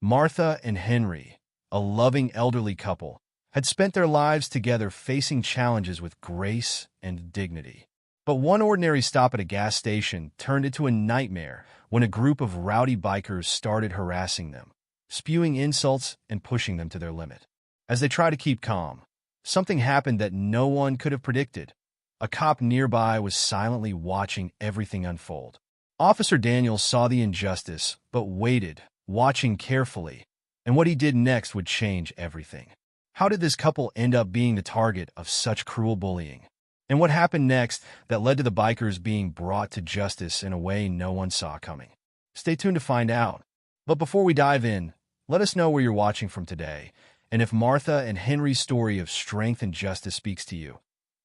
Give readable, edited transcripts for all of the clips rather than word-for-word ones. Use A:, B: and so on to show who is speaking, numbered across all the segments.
A: Martha and Henry, a loving elderly couple, had spent their lives together facing challenges with grace and dignity. But one ordinary stop at a gas station turned into a nightmare when a group of rowdy bikers started harassing them, spewing insults and pushing them to their limit. As they tried to keep calm, something happened that no one could have predicted. A cop nearby was silently watching everything unfold. Officer Daniels saw the injustice, but waited, watching carefully, and what he did next would change everything. How did this couple end up being the target of such cruel bullying? And what happened next that led to the bikers being brought to justice in a way no one saw coming? Stay tuned to find out. But before we dive in, let us know where you're watching from today, and if Martha and Henry's story of strength and justice speaks to you.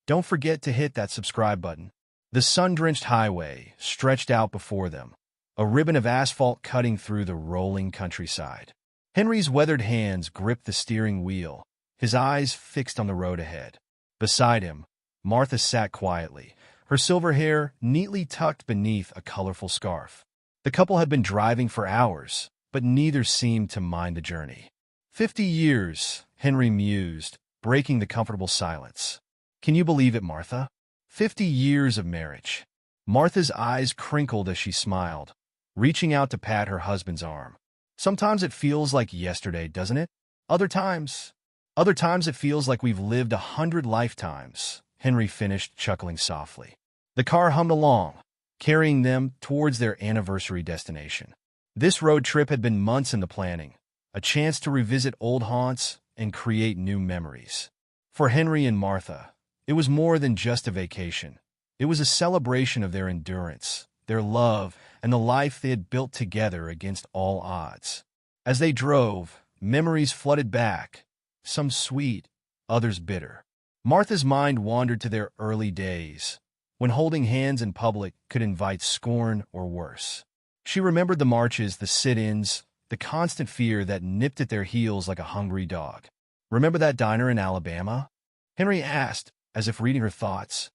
A: Don't forget to hit that subscribe button. The sun-drenched highway stretched out before them, a ribbon of asphalt cutting through the rolling countryside. Henry's weathered hands gripped the steering wheel, his eyes fixed on the road ahead. Beside him, Martha sat quietly, her silver hair neatly tucked beneath a colorful scarf. The couple had been driving for hours, but neither seemed to mind the journey. 50 years, Henry mused, breaking the comfortable silence. Can you believe it, Martha? 50 years of marriage. Martha's eyes crinkled as she smiled, reaching out to pat her husband's arm. Sometimes it feels like yesterday, doesn't it? Other times it feels like we've lived 100 lifetimes, Henry finished, chuckling softly. The car hummed along, carrying them towards their anniversary destination. This road trip had been months in the planning, a chance to revisit old haunts and create new memories. For Henry and Martha, it was more than just a vacation. It was a celebration of their endurance, their love, and the life they had built together against all odds. As they drove, memories flooded back, some sweet, others bitter. Martha's mind wandered to their early days, when holding hands in public could invite scorn or worse. She remembered the marches, the sit-ins, the constant fear that nipped at their heels like a hungry dog. Remember that diner in Alabama? Henry asked, as if reading her thoughts.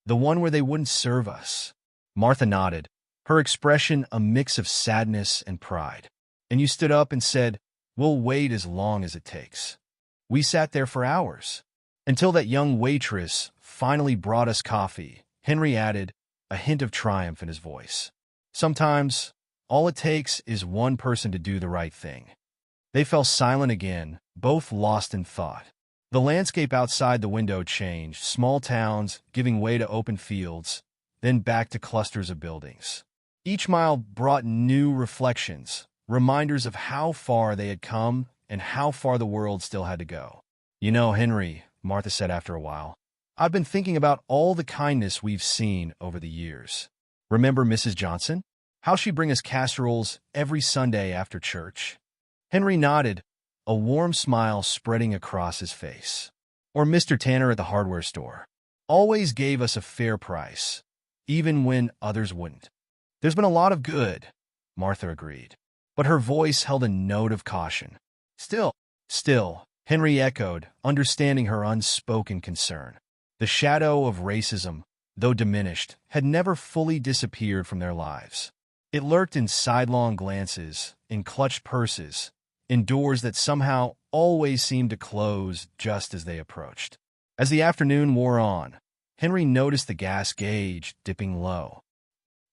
A: The one where they wouldn't serve us. Martha nodded, her expression a mix of sadness and pride. And you stood up and said, "We'll wait as long as it takes." We sat there for hours, until that young waitress finally brought us coffee, Henry added, a hint of triumph in his voice. Sometimes, all it takes is one person to do the right thing. They fell silent again, both lost in thought. The landscape outside the window changed, small towns giving way to open fields, then back to clusters of buildings. Each mile brought new reflections, reminders of how far they had come and how far the world still had to go. You know, Henry, Martha said after a while, I've been thinking about all the kindness we've seen over the years. Remember Mrs. Johnson? How she'd bring us casseroles every Sunday after church? Henry nodded, a warm smile spreading across his face. Or Mr. Tanner at the hardware store. Always gave us a fair price, even when others wouldn't. There's been a lot of good, Martha agreed, but her voice held a note of caution. Still, Henry echoed, understanding her unspoken concern. The shadow of racism, though diminished, had never fully disappeared from their lives. It lurked in sidelong glances, in clutched purses, in doors that somehow always seemed to close just as they approached. As the afternoon wore on, Henry noticed the gas gauge dipping low.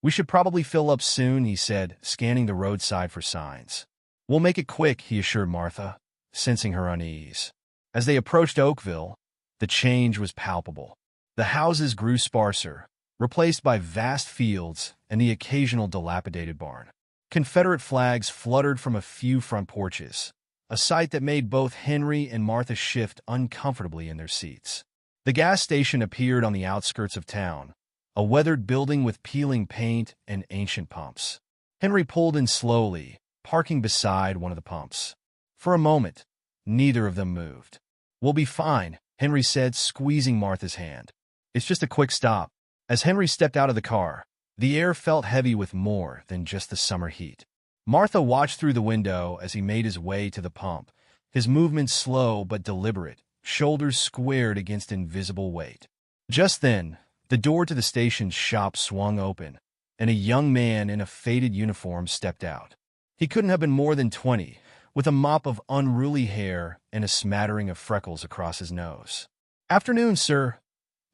A: We should probably fill up soon, he said, scanning the roadside for signs. We'll make it quick, he assured Martha, sensing her unease. As they approached Oakville, the change was palpable. The houses grew sparser, replaced by vast fields and the occasional dilapidated barn. Confederate flags fluttered from a few front porches, a sight that made both Henry and Martha shift uncomfortably in their seats. The gas station appeared on the outskirts of town, a weathered building with peeling paint and ancient pumps. Henry pulled in slowly, parking beside one of the pumps. For a moment, neither of them moved. We'll be fine, Henry said, squeezing Martha's hand. It's just a quick stop. As Henry stepped out of the car, the air felt heavy with more than just the summer heat. Martha watched through the window as he made his way to the pump, his movements slow but deliberate, shoulders squared against invisible weight. Just then, the door to the station's shop swung open, and a young man in a faded uniform stepped out. He couldn't have been more than 20, with a mop of unruly hair and a smattering of freckles across his nose. "Afternoon, sir,"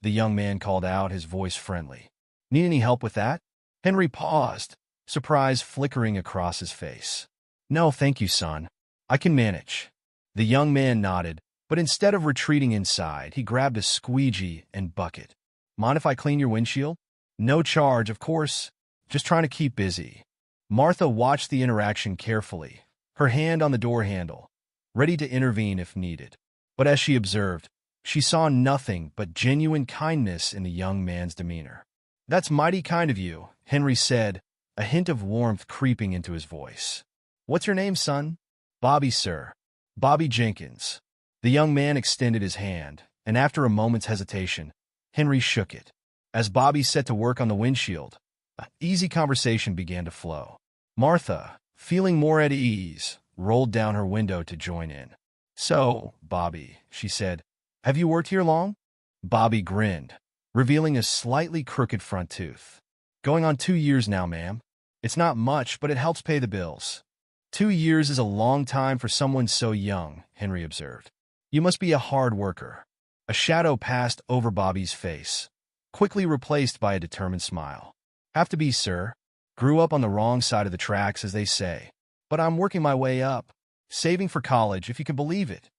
A: the young man called out, his voice friendly. "Need any help with that?" Henry paused, surprise flickering across his face. "No, thank you, son. I can manage." The young man nodded, but instead of retreating inside, he grabbed a squeegee and bucket. "Mind if I clean your windshield?" "No charge, of course. Just trying to keep busy." Martha watched the interaction carefully, her hand on the door handle, ready to intervene if needed. But as she observed, she saw nothing but genuine kindness in the young man's demeanor. "That's mighty kind of you," Henry said, a hint of warmth creeping into his voice. "What's your name, son?" "Bobby, sir. Bobby Jenkins." The young man extended his hand, and after a moment's hesitation, Henry shook it. As Bobby set to work on the windshield, an easy conversation began to flow. Martha, feeling more at ease, rolled down her window to join in. "So, Bobby," she said, "have you worked here long?" Bobby grinned, revealing a slightly crooked front tooth. "Going on 2 years now, ma'am. It's not much, but it helps pay the bills." 2 years is a long time for someone so young, Henry observed. "You must be a hard worker." A shadow passed over Bobby's face, quickly replaced by a determined smile. "Have to be, sir. Grew up on the wrong side of the tracks, as they say. But I'm working my way up, saving for college, if you can believe it."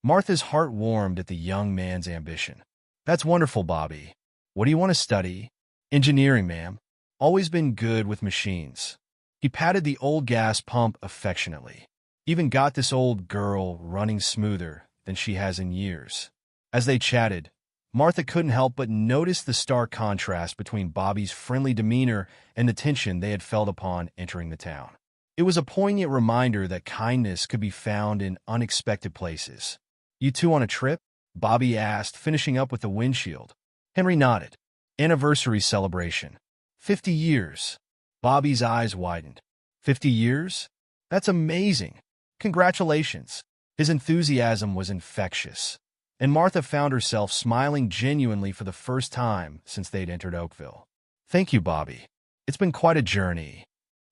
A: Martha's heart warmed at the young man's ambition. "That's wonderful, Bobby. What do you want to study?" "Engineering, ma'am. Always been good with machines." He patted the old gas pump affectionately. "Even got this old girl running smoother than she has in years." As they chatted, Martha couldn't help but notice the stark contrast between Bobby's friendly demeanor and the tension they had felt upon entering the town. It was a poignant reminder that kindness could be found in unexpected places. "You two on a trip?" Bobby asked, finishing up with the windshield. Henry nodded. "Anniversary celebration. 50 years. Bobby's eyes widened. 50 years? That's amazing. Congratulations. His enthusiasm was infectious, and Martha found herself smiling genuinely for the first time since they'd entered Oakville. "Thank you, Bobby. It's been quite a journey."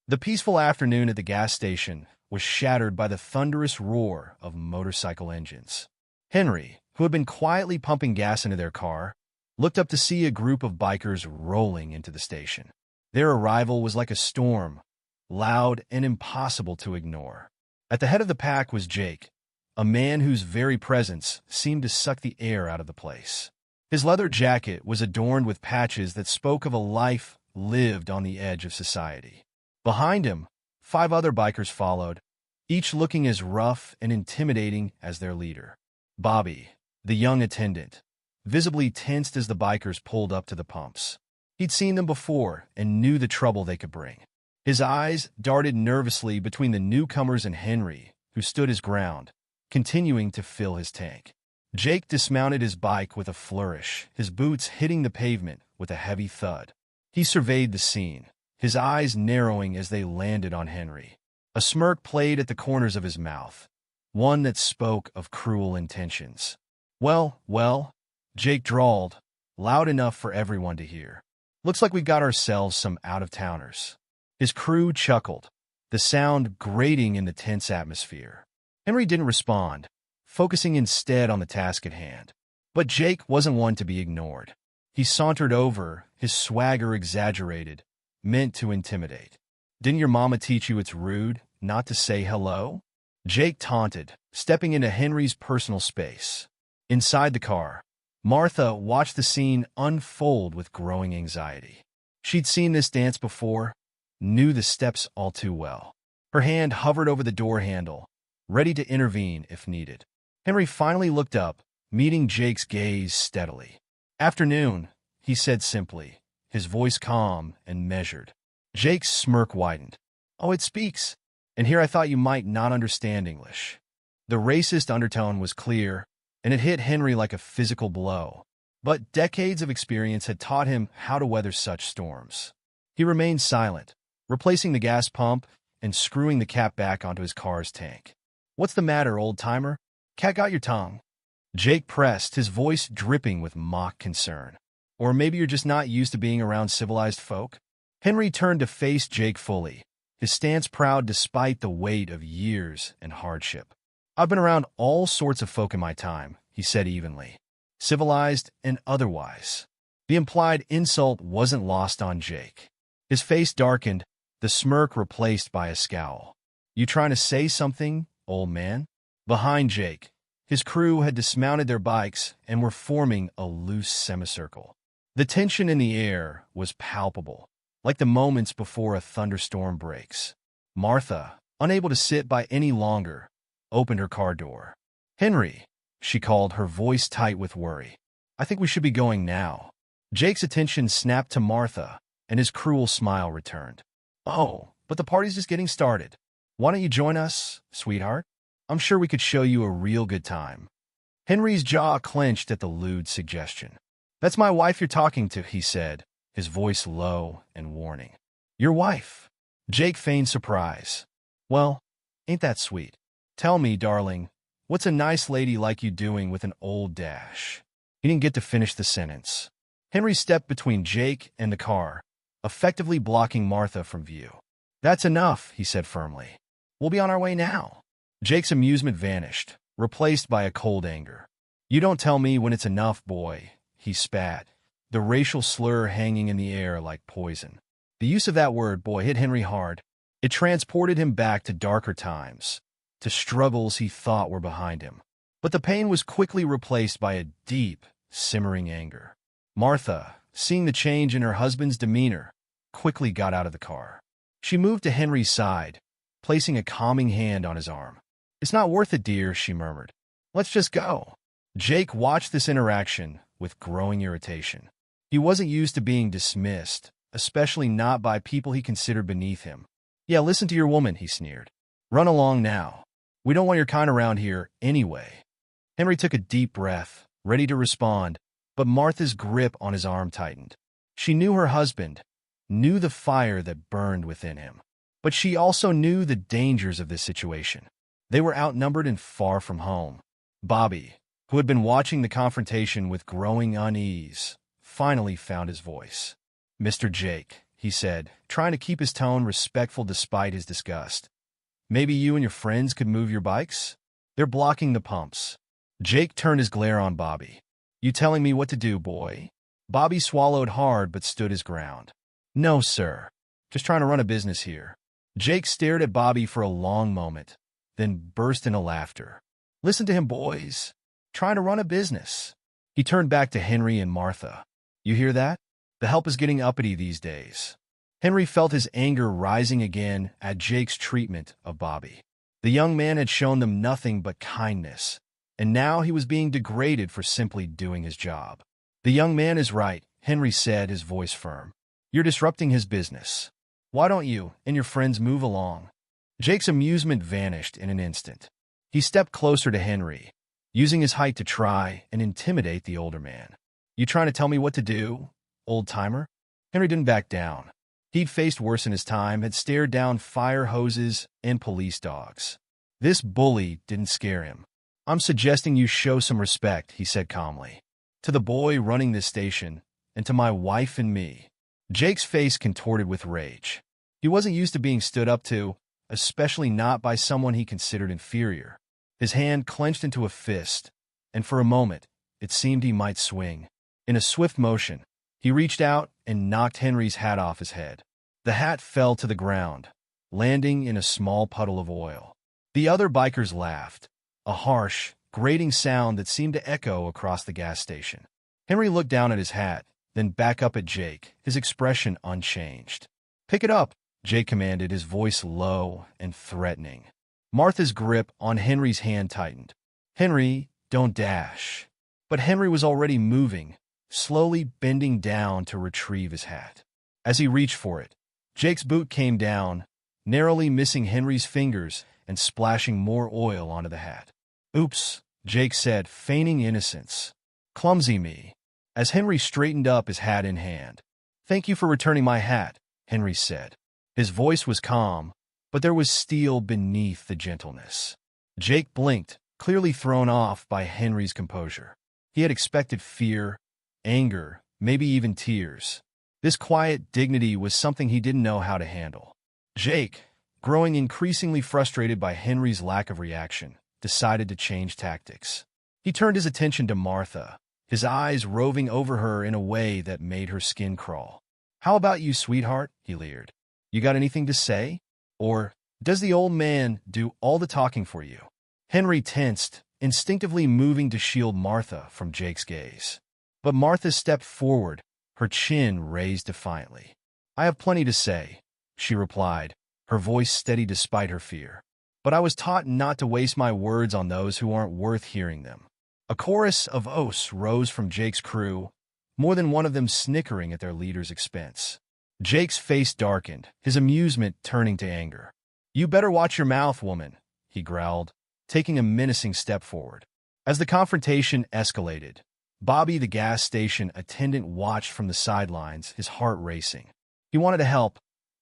A: The peaceful afternoon at the gas station was shattered by the thunderous roar of motorcycle engines. Henry, who had been quietly pumping gas into their car, looked up to see a group of bikers rolling into the station. Their arrival was like a storm, loud and impossible to ignore. At the head of the pack was Jake, a man whose very presence seemed to suck the air out of the place. His leather jacket was adorned with patches that spoke of a life lived on the edge of society. Behind him, 5 other bikers followed, each looking as rough and intimidating as their leader. Bobby, the young attendant, visibly tensed as the bikers pulled up to the pumps. He'd seen them before and knew the trouble they could bring. His eyes darted nervously between the newcomers and Henry, who stood his ground, continuing to fill his tank. Jake dismounted his bike with a flourish, his boots hitting the pavement with a heavy thud. He surveyed the scene, his eyes narrowing as they landed on Henry. A smirk played at the corners of his mouth, one that spoke of cruel intentions. Well, Jake drawled, loud enough for everyone to hear. "Looks like we've got ourselves some out-of-towners." His crew chuckled, the sound grating in the tense atmosphere. Henry didn't respond, focusing instead on the task at hand. But Jake wasn't one to be ignored. He sauntered over, his swagger exaggerated, meant to intimidate. "Didn't your mama teach you it's rude not to say hello?" Jake taunted, stepping into Henry's personal space. Inside the car, Martha watched the scene unfold with growing anxiety. She'd seen this dance before, knew the steps all too well. Her hand hovered over the door handle, ready to intervene if needed. Henry finally looked up, meeting Jake's gaze steadily. "Afternoon," he said simply, his voice calm and measured. Jake's smirk widened. "Oh, it speaks. And here I thought you might not understand English." The racist undertone was clear, and it hit Henry like a physical blow. But decades of experience had taught him how to weather such storms. He remained silent, replacing the gas pump and screwing the cap back onto his car's tank. "What's the matter, old-timer? Cat got your tongue?" Jake pressed, his voice dripping with mock concern. "Or maybe you're just not used to being around civilized folk?" Henry turned to face Jake fully, his stance proud despite the weight of years and hardship. "I've been around all sorts of folk in my time," he said evenly, "civilized and otherwise." The implied insult wasn't lost on Jake. His face darkened, the smirk replaced by a scowl. "You trying to say something, old man?" Behind Jake, his crew had dismounted their bikes and were forming a loose semicircle. The tension in the air was palpable, like the moments before a thunderstorm breaks. Martha, unable to sit by any longer, opened her car door. "Henry," she called, her voice tight with worry. "I think we should be going now." Jake's attention snapped to Martha, and his cruel smile returned. "Oh, but the party's just getting started. Why don't you join us, sweetheart? I'm sure we could show you a real good time." Henry's jaw clenched at the lewd suggestion. "That's my wife you're talking to," he said, his voice low and warning. "Your wife?" Jake feigned surprise. "Well, ain't that sweet? Tell me, darling, what's a nice lady like you doing with an old dash?" He didn't get to finish the sentence. Henry stepped between Jake and the car, effectively blocking Martha from view. "That's enough," he said firmly. "We'll be on our way now." Jake's amusement vanished, replaced by a cold anger. "You don't tell me when it's enough, boy," he spat, the racial slur hanging in the air like poison. The use of that word, boy, hit Henry hard. It transported him back to darker times, to struggles he thought were behind him. But the pain was quickly replaced by a deep, simmering anger. Martha, seeing the change in her husband's demeanor, quickly got out of the car. She moved to Henry's side, placing a calming hand on his arm. "It's not worth it, dear," she murmured. "Let's just go." Jake watched this interaction with growing irritation. He wasn't used to being dismissed, especially not by people he considered beneath him. "Yeah, listen to your woman," he sneered. "Run along now. We don't want your kind around here anyway." Henry took a deep breath, ready to respond, but Martha's grip on his arm tightened. She knew her husband, knew the fire that burned within him. But she also knew the dangers of this situation. They were outnumbered and far from home. Bobby, who had been watching the confrontation with growing unease, finally found his voice. "Mr. Jake," he said, trying to keep his tone respectful despite his disgust. "Maybe you and your friends could move your bikes? They're blocking the pumps." Jake turned his glare on Bobby. "You telling me what to do, boy?" Bobby swallowed hard but stood his ground. "No, sir. Just trying to run a business here." Jake stared at Bobby for a long moment, then burst into laughter. "Listen to him, boys. Trying to run a business." He turned back to Henry and Martha. "You hear that? The help is getting uppity these days." Henry felt his anger rising again at Jake's treatment of Bobby. The young man had shown them nothing but kindness, and now he was being degraded for simply doing his job. "The young man is right," Henry said, his voice firm. "You're disrupting his business. Why don't you and your friends move along?" Jake's amusement vanished in an instant. He stepped closer to Henry, using his height to try and intimidate the older man. "You trying to tell me what to do, old-timer?" Henry didn't back down. He'd faced worse in his time, had stared down fire hoses and police dogs. This bully didn't scare him. "I'm suggesting you show some respect," he said calmly. "To the boy running this station, and to my wife and me." Jake's face contorted with rage. He wasn't used to being stood up to, especially not by someone he considered inferior. His hand clenched into a fist, and for a moment, it seemed he might swing. In a swift motion, he reached out and knocked Henry's hat off his head. The hat fell to the ground, landing in a small puddle of oil. The other bikers laughed, a harsh, grating sound that seemed to echo across the gas station. Henry looked down at his hat, then back up at Jake, his expression unchanged. "Pick it up," Jake commanded, his voice low and threatening. Martha's grip on Henry's hand tightened. "Henry, don't dash." But Henry was already moving, slowly bending down to retrieve his hat. As he reached for it, Jake's boot came down, narrowly missing Henry's fingers and splashing more oil onto the hat. "Oops," Jake said, feigning innocence. "Clumsy me." As Henry straightened up, his hat in hand. "Thank you for returning my hat," Henry said. His voice was calm, but there was steel beneath the gentleness. Jake blinked, clearly thrown off by Henry's composure. He had expected fear, anger, maybe even tears. This quiet dignity was something he didn't know how to handle. "Jake," growing increasingly frustrated by Henry's lack of reaction, decided to change tactics. He turned his attention to Martha, his eyes roving over her in a way that made her skin crawl. "How about you, sweetheart?" he leered. "You got anything to say? Or does the old man do all the talking for you?" Henry tensed, instinctively moving to shield Martha from Jake's gaze. But Martha stepped forward, her chin raised defiantly. "I have plenty to say," she replied, her voice steady despite her fear. "But I was taught not to waste my words on those who aren't worth hearing them." A chorus of oaths rose from Jake's crew, more than one of them snickering at their leader's expense. Jake's face darkened, his amusement turning to anger. "You better watch your mouth, woman," he growled, taking a menacing step forward. As the confrontation escalated, Bobby, the gas station attendant, watched from the sidelines, his heart racing. He wanted to help,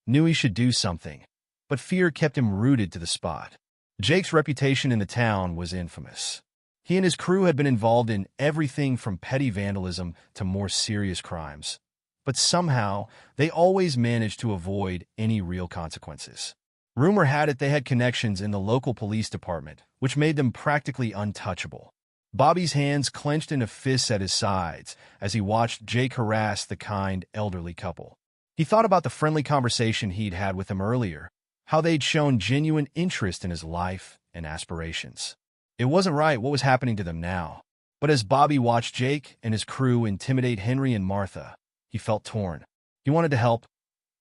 A: knew he should do something, but fear kept him rooted to the spot. Jake's reputation in the town was infamous. He and his crew had been involved in everything from petty vandalism to more serious crimes, but somehow they always managed to avoid any real consequences. Rumor had it they had connections in the local police department, which made them practically untouchable. Bobby's hands clenched into fists at his sides as he watched Jake harass the kind, elderly couple. He thought about the friendly conversation he'd had with them earlier, how they'd shown genuine interest in his life and aspirations. It wasn't right what was happening to them now. But as Bobby watched Jake and his crew intimidate Henry and Martha, he felt torn. He wanted to help,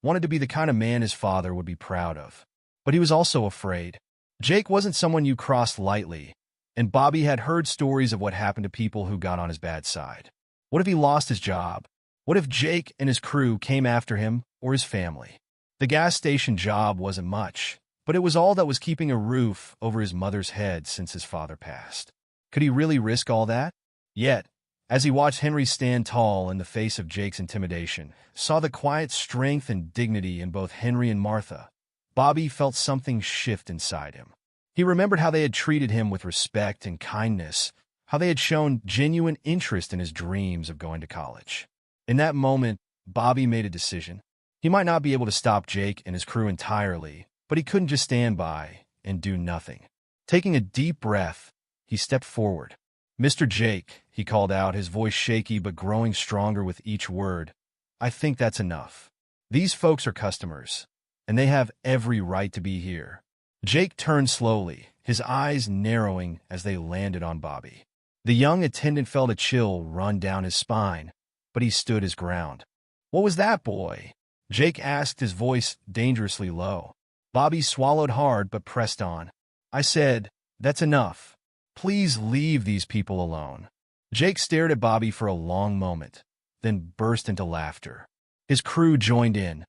A: wanted to be the kind of man his father would be proud of. But he was also afraid. Jake wasn't someone you crossed lightly, and Bobby had heard stories of what happened to people who got on his bad side. What if he lost his job? What if Jake and his crew came after him or his family? The gas station job wasn't much, but it was all that was keeping a roof over his mother's head since his father passed. Could he really risk all that? Yet, as he watched Henry stand tall in the face of Jake's intimidation, saw the quiet strength and dignity in both Henry and Martha, Bobby felt something shift inside him. He remembered how they had treated him with respect and kindness, how they had shown genuine interest in his dreams of going to college. In that moment, Bobby made a decision. He might not be able to stop Jake and his crew entirely, but he couldn't just stand by and do nothing. Taking a deep breath, he stepped forward. "Mr. Jake," he called out, his voice shaky but growing stronger with each word, "I think that's enough. These folks are customers, and they have every right to be here." Jake turned slowly, his eyes narrowing as they landed on Bobby. The young attendant felt a chill run down his spine, but he stood his ground. "What was that, boy?" Jake asked, his voice dangerously low. Bobby swallowed hard but pressed on. "I said, that's enough. Please leave these people alone." Jake stared at Bobby for a long moment, then burst into laughter. His crew joined in,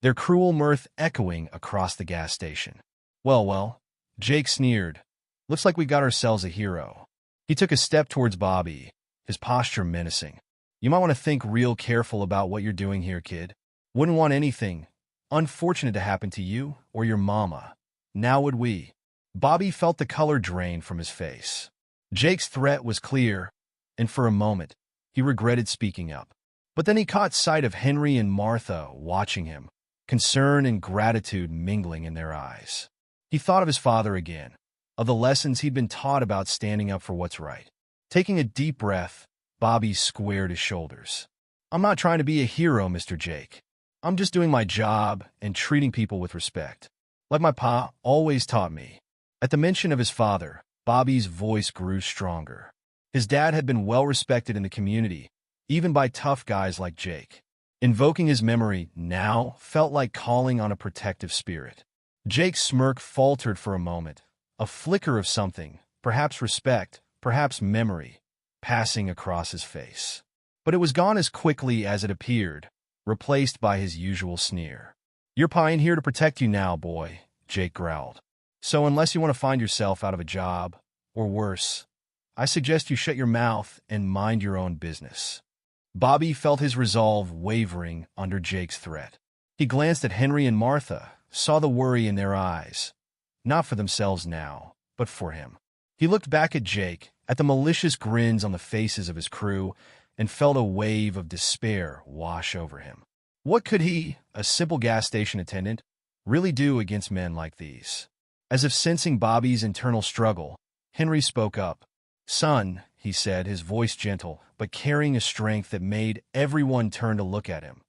A: their cruel mirth echoing across the gas station. Well, Jake sneered. "Looks like we got ourselves a hero." He took a step towards Bobby, his posture menacing. "You might want to think real careful about what you're doing here, kid. Wouldn't want anything unfortunate to happen to you or your mama. Now would we?" Bobby felt the color drain from his face. Jake's threat was clear, and for a moment, he regretted speaking up. But then he caught sight of Henry and Martha watching him, concern and gratitude mingling in their eyes. He thought of his father again, of the lessons he'd been taught about standing up for what's right. Taking a deep breath, Bobby squared his shoulders. "I'm not trying to be a hero, Mr. Jake. I'm just doing my job and treating people with respect, like my pa always taught me." At the mention of his father, Bobby's voice grew stronger. His dad had been well respected in the community, even by tough guys like Jake. Invoking his memory now felt like calling on a protective spirit. Jake's smirk faltered for a moment, a flicker of something, perhaps respect, perhaps memory, passing across his face. But it was gone as quickly as it appeared, replaced by his usual sneer. "Your pa ain't here to protect you now, boy," Jake growled. "So unless you want to find yourself out of a job, or worse, I suggest you shut your mouth and mind your own business." Bobby felt his resolve wavering under Jake's threat. He glanced at Henry and Martha, saw the worry in their eyes, not for themselves now, but for him. He looked back at Jake, at the malicious grins on the faces of his crew, and felt a wave of despair wash over him. What could he, a simple gas station attendant, really do against men like these. As if sensing Bobby's internal struggle, Henry spoke up. "Son," he said, his voice gentle, but carrying a strength that made everyone turn to look at him.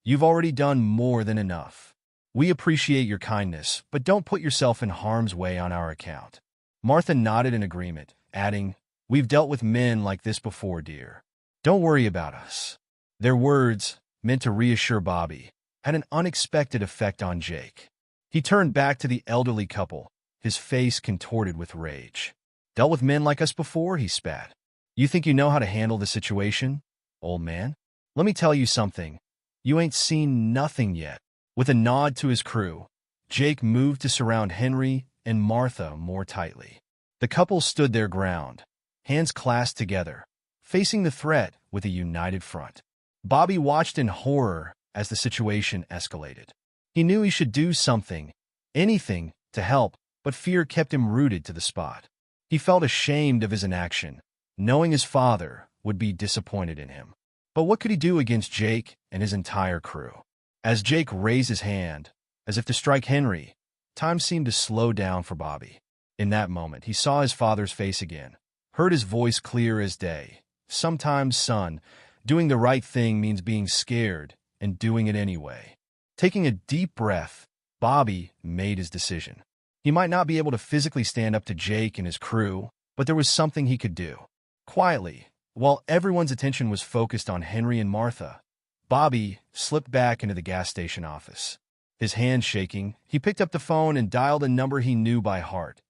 A: "You've already done more than enough. We appreciate your kindness, but don't put yourself in harm's way on our account." Martha nodded in agreement, adding, "We've dealt with men like this before, dear. Don't worry about us." Their words, meant to reassure Bobby, had an unexpected effect on Jake. He turned back to the elderly couple, his face contorted with rage. "Dealt with men like us before?" he spat. "You think you know how to handle the situation, old man? Let me tell you something. You ain't seen nothing yet." With a nod to his crew, Jake moved to surround Henry and Martha more tightly. The couple stood their ground, hands clasped together, facing the threat with a united front. Bobby watched in horror as the situation escalated. He knew he should do something, anything, to help, but fear kept him rooted to the spot. He felt ashamed of his inaction, knowing his father would be disappointed in him. But what could he do against Jake and his entire crew? As Jake raised his hand, as if to strike Henry, time seemed to slow down for Bobby. In that moment, he saw his father's face again, heard his voice clear as day. "Sometimes, son, doing the right thing means being scared and doing it anyway." Taking a deep breath, Bobby made his decision. He might not be able to physically stand up to Jake and his crew, but there was something he could do. Quietly, while everyone's attention was focused on Henry and Martha, Bobby slipped back into the gas station office. His hands shaking, he picked up the phone and dialed a number he knew by heart.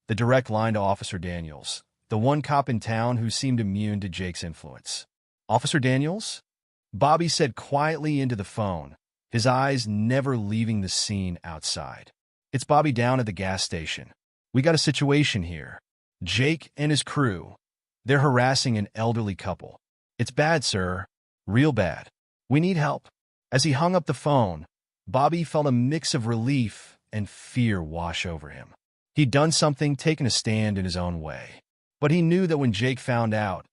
A: The direct line to Officer Daniels, the one cop in town who seemed immune to Jake's influence. "Officer Daniels?" Bobby said quietly into the phone, his eyes never leaving the scene outside. "It's Bobby down at the gas station. We got a situation here. Jake and his crew, they're harassing an elderly couple. It's bad, sir. Real bad. We need help." As he hung up the phone, Bobby felt a mix of relief and fear wash over him. He'd done something, taken a stand in his own way. But he knew that when Jake found out,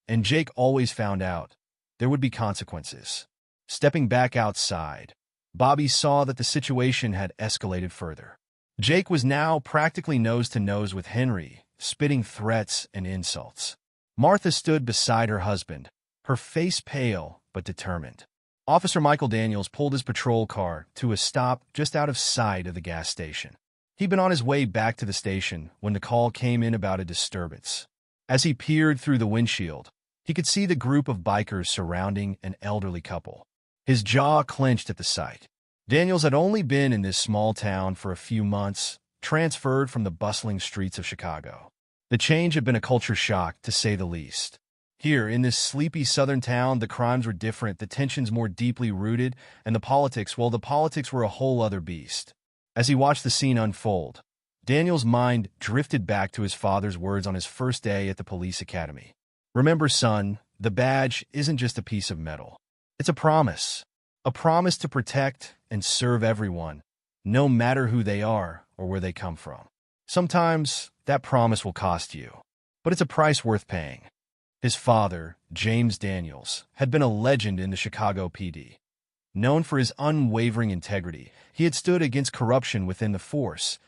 A: and Jake always found out, there would be consequences. Stepping back outside, Bobby saw that the situation had escalated further. Jake was now practically nose-to-nose with Henry, spitting threats and insults. Martha stood beside her husband, her face pale but determined. Officer Michael Daniels pulled his patrol car to a stop just out of sight of the gas station. He'd been on his way back to the station when the call came in about a disturbance. As he peered through the windshield, he could see the group of bikers surrounding an elderly couple. His jaw clenched at the sight. Daniels had only been in this small town for a few months, transferred from the bustling streets of Chicago. The change had been a culture shock, to say the least. Here, in this sleepy southern town, the crimes were different, the tensions more deeply rooted, and the politics were a whole other beast. As he watched the scene unfold, Daniel's mind drifted back to his father's words on his first day at the police academy. "Remember, son, the badge isn't just a piece of metal. It's a promise to protect and serve everyone, no matter who they are or where they come from. Sometimes that promise will cost you, but it's a price worth paying." His father, James Daniels, had been a legend in the Chicago PD. Known for his unwavering integrity, he had stood against corruption within the force,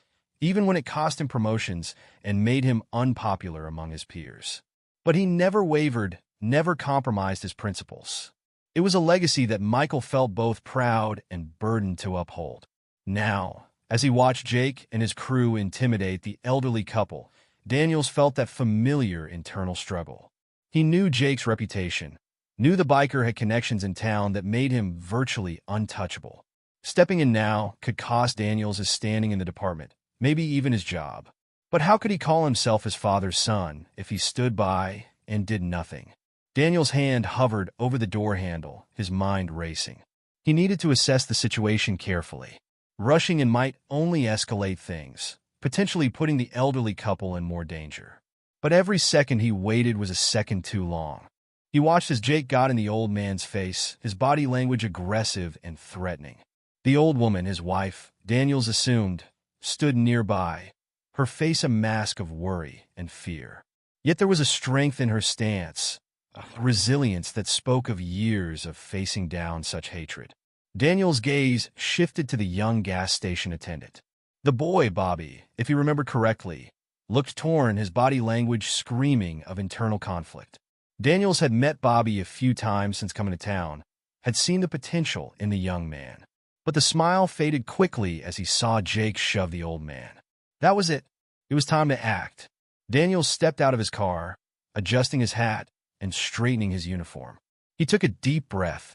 A: even when it cost him promotions and made him unpopular among his peers. But he never wavered, never compromised his principles. It was a legacy that Michael felt both proud and burdened to uphold. Now, as he watched Jake and his crew intimidate the elderly couple, Daniels felt that familiar internal struggle. He knew Jake's reputation, knew the biker had connections in town that made him virtually untouchable. Stepping in now could cost Daniels his standing in the department, maybe even his job. But how could he call himself his father's son if he stood by and did nothing? Daniel's hand hovered over the door handle, his mind racing. He needed to assess the situation carefully. Rushing in might only escalate things, potentially putting the elderly couple in more danger. But every second he waited was a second too long. He watched as Jake got in the old man's face, his body language aggressive and threatening. The old woman, his wife, Daniels assumed, stood nearby, her face a mask of worry and fear. Yet there was a strength in her stance, a resilience that spoke of years of facing down such hatred. Daniel's gaze shifted to the young gas station attendant. The boy, Bobby, if you remember correctly, looked torn, his body language screaming of internal conflict. Daniels had met Bobby a few times since coming to town, had seen the potential in the young man. But the smile faded quickly as he saw Jake shove the old man. That was it. It was time to act. Daniels stepped out of his car, adjusting his hat and straightening his uniform. He took a deep breath,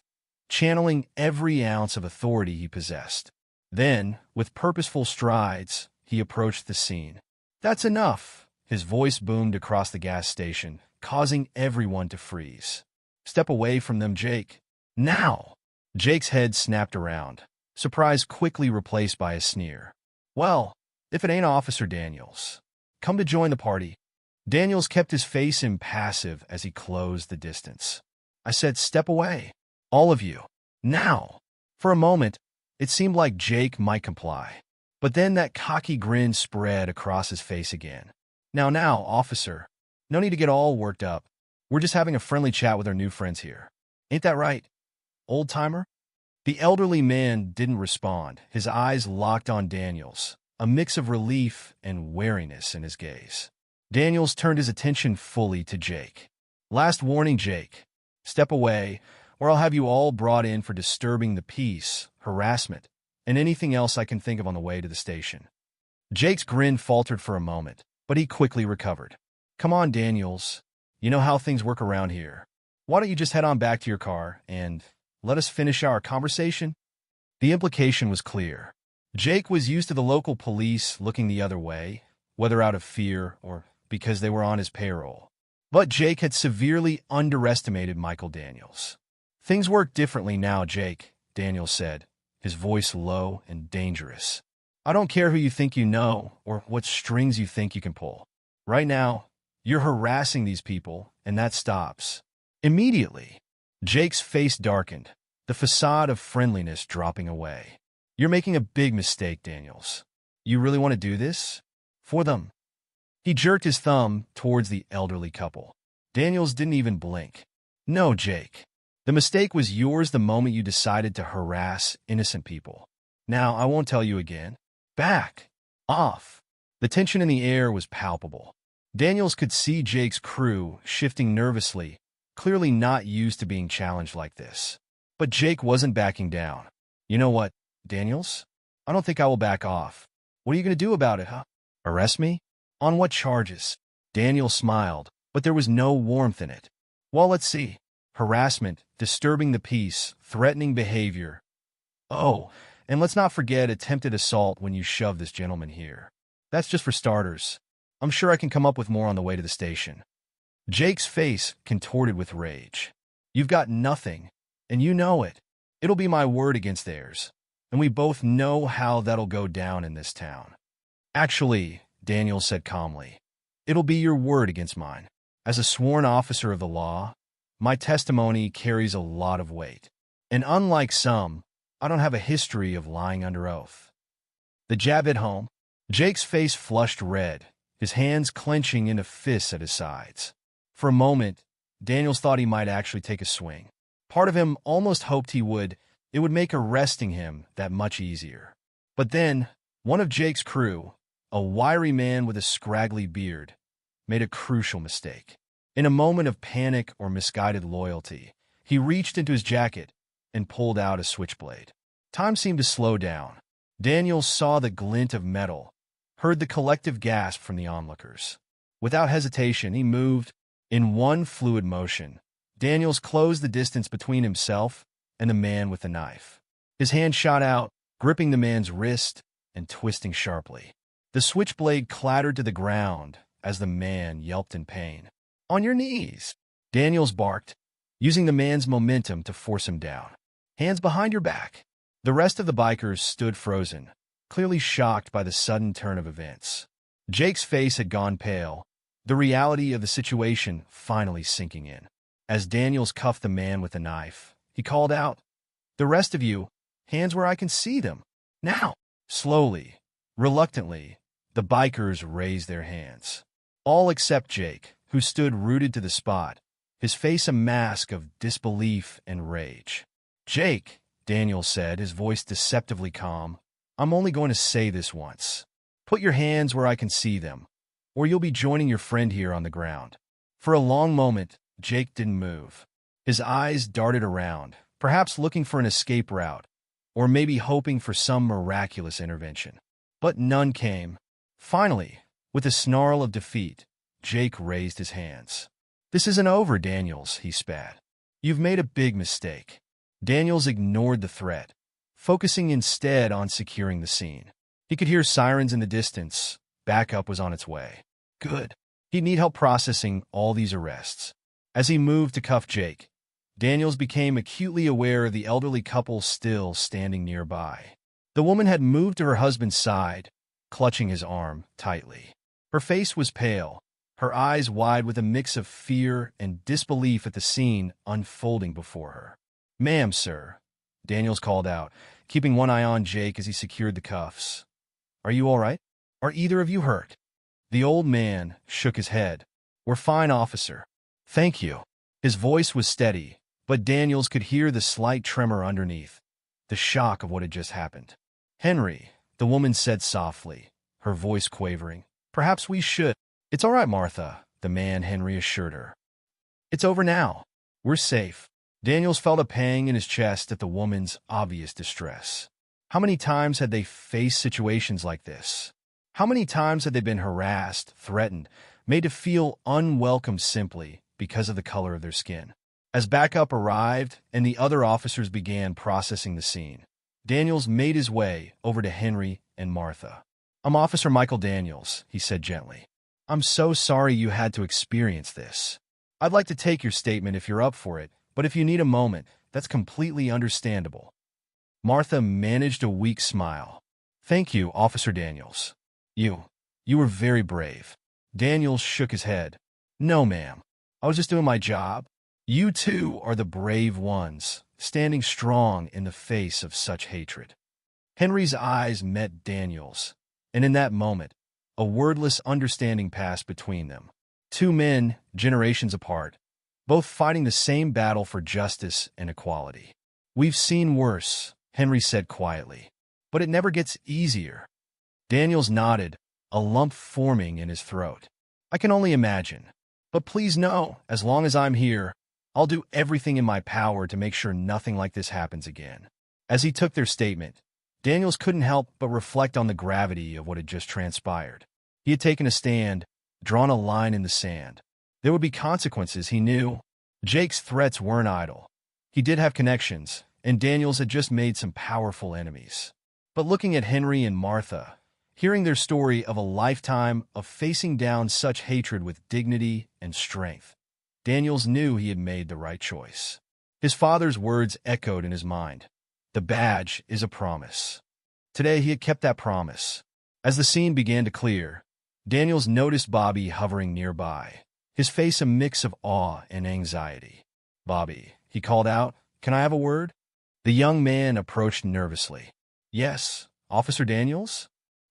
A: channeling every ounce of authority he possessed. Then, with purposeful strides, he approached the scene. "That's enough," his voice boomed across the gas station, causing everyone to freeze. "Step away from them, Jake. Now!" Jake's head snapped around, surprise quickly replaced by a sneer. "Well, if it ain't Officer Daniels. Come to join the party." Daniels kept his face impassive as he closed the distance. "I said step away. All of you. Now!" For a moment, it seemed like Jake might comply. But then that cocky grin spread across his face again. Now, officer. No need to get all worked up. We're just having a friendly chat with our new friends here. Ain't that right, old-timer?" The elderly man didn't respond, his eyes locked on Daniels, a mix of relief and wariness in his gaze. Daniels turned his attention fully to Jake. "Last warning, Jake. Step away, or I'll have you all brought in for disturbing the peace, harassment, and anything else I can think of on the way to the station." Jake's grin faltered for a moment, but he quickly recovered. "Come on, Daniels. You know how things work around here. Why don't you just head on back to your car and let us finish our conversation?" The implication was clear. Jake was used to the local police looking the other way, whether out of fear or because they were on his payroll. But Jake had severely underestimated Michael Daniels. "Things work differently now, Jake," Daniels said, his voice low and dangerous. "I don't care who you think you know or what strings you think you can pull. Right now, you're harassing these people, and that stops. Immediately." Jake's face darkened, the facade of friendliness dropping away. "You're making a big mistake, Daniels. You really want to do this? For them?" He jerked his thumb towards the elderly couple. Daniels didn't even blink. "No, Jake. The mistake was yours the moment you decided to harass innocent people. Now, I won't tell you again. Back off." The tension in the air was palpable. Daniels could see Jake's crew shifting nervously, clearly not used to being challenged like this. But Jake wasn't backing down. "You know what, Daniels? I don't think I will back off. What are you going to do about it, huh? Arrest me? On what charges?" Daniels smiled, but there was no warmth in it. "Well, let's see. Harassment, disturbing the peace, threatening behavior. Oh, and let's not forget attempted assault when you shove this gentleman here. That's just for starters. I'm sure I can come up with more on the way to the station." Jake's face contorted with rage. "You've got nothing, and you know it. It'll be my word against theirs, and we both know how that'll go down in this town." "Actually," Daniels said calmly, "it'll be your word against mine. As a sworn officer of the law, my testimony carries a lot of weight. And unlike some, I don't have a history of lying under oath." The jab hit home. Jake's face flushed red, his hands clenching into fists at his sides. For a moment, Daniels thought he might actually take a swing. Part of him almost hoped it would make arresting him that much easier. But then, one of Jake's crew, a wiry man with a scraggly beard, made a crucial mistake. In a moment of panic or misguided loyalty, he reached into his jacket and pulled out a switchblade. Time seemed to slow down. Daniels saw the glint of metal, heard the collective gasp from the onlookers. Without hesitation, he moved in one fluid motion. Daniels closed the distance between himself and the man with the knife. His hand shot out, gripping the man's wrist and twisting sharply. The switchblade clattered to the ground as the man yelped in pain. "On your knees!" Daniels barked, using the man's momentum to force him down. "Hands behind your back." The rest of the bikers stood frozen, clearly shocked by the sudden turn of events. Jake's face had gone pale, the reality of the situation finally sinking in. As Daniels cuffed the man with the knife, he called out, "The rest of you, hands where I can see them. Now!" Slowly, reluctantly, the bikers raised their hands. All except Jake, who stood rooted to the spot, his face a mask of disbelief and rage. "Jake," Daniels said, his voice deceptively calm. "I'm only going to say this once. Put your hands where I can see them, or you'll be joining your friend here on the ground." For a long moment, Jake didn't move. His eyes darted around, perhaps looking for an escape route, or maybe hoping for some miraculous intervention. But none came. Finally, with a snarl of defeat, Jake raised his hands. "This isn't over, Daniels," he spat. "You've made a big mistake." Daniels ignored the threat, focusing instead on securing the scene. He could hear sirens in the distance. Backup was on its way. Good. He'd need help processing all these arrests. As he moved to cuff Jake, Daniels became acutely aware of the elderly couple still standing nearby. The woman had moved to her husband's side, clutching his arm tightly. Her face was pale, her eyes wide with a mix of fear and disbelief at the scene unfolding before her. "Ma'am, sir," Daniels called out, keeping one eye on Jake as he secured the cuffs. "Are you all right? Are either of you hurt?" The old man shook his head. "We're fine, officer. Thank you." His voice was steady, but Daniels could hear the slight tremor underneath, the shock of what had just happened. "Henry," the woman said softly, her voice quavering, "perhaps we should—" "It's all right, Martha," the man Henry assured her. "It's over now. We're safe." Daniels felt a pang in his chest at the woman's obvious distress. How many times had they faced situations like this? How many times had they been harassed, threatened, made to feel unwelcome simply because of the color of their skin? As backup arrived and the other officers began processing the scene, Daniels made his way over to Henry and Martha. "I'm Officer Michael Daniels," he said gently. "I'm so sorry you had to experience this. I'd like to take your statement if you're up for it, but if you need a moment, that's completely understandable." Martha managed a weak smile. "Thank you, Officer Daniels. You were very brave." Daniels shook his head. "No, ma'am. I was just doing my job. You two are the brave ones, standing strong in the face of such hatred." Henry's eyes met Daniels, and in that moment, a wordless understanding passed between them. Two men, generations apart, both fighting the same battle for justice and equality. "We've seen worse," Henry said quietly, "but it never gets easier." Daniels nodded, a lump forming in his throat. "I can only imagine. But please know, as long as I'm here, I'll do everything in my power to make sure nothing like this happens again." As he took their statement, Daniels couldn't help but reflect on the gravity of what had just transpired. He had taken a stand, drawn a line in the sand. There would be consequences, he knew. Jake's threats weren't idle. He did have connections, and Daniels had just made some powerful enemies. But looking at Henry and Martha, hearing their story of a lifetime of facing down such hatred with dignity and strength, Daniels knew he had made the right choice. His father's words echoed in his mind. The badge is a promise. Today he had kept that promise. As the scene began to clear, Daniels noticed Bobby hovering nearby, his face a mix of awe and anxiety. "Bobby," he called out, "can I have a word?" The young man approached nervously. "Yes, Officer Daniels?"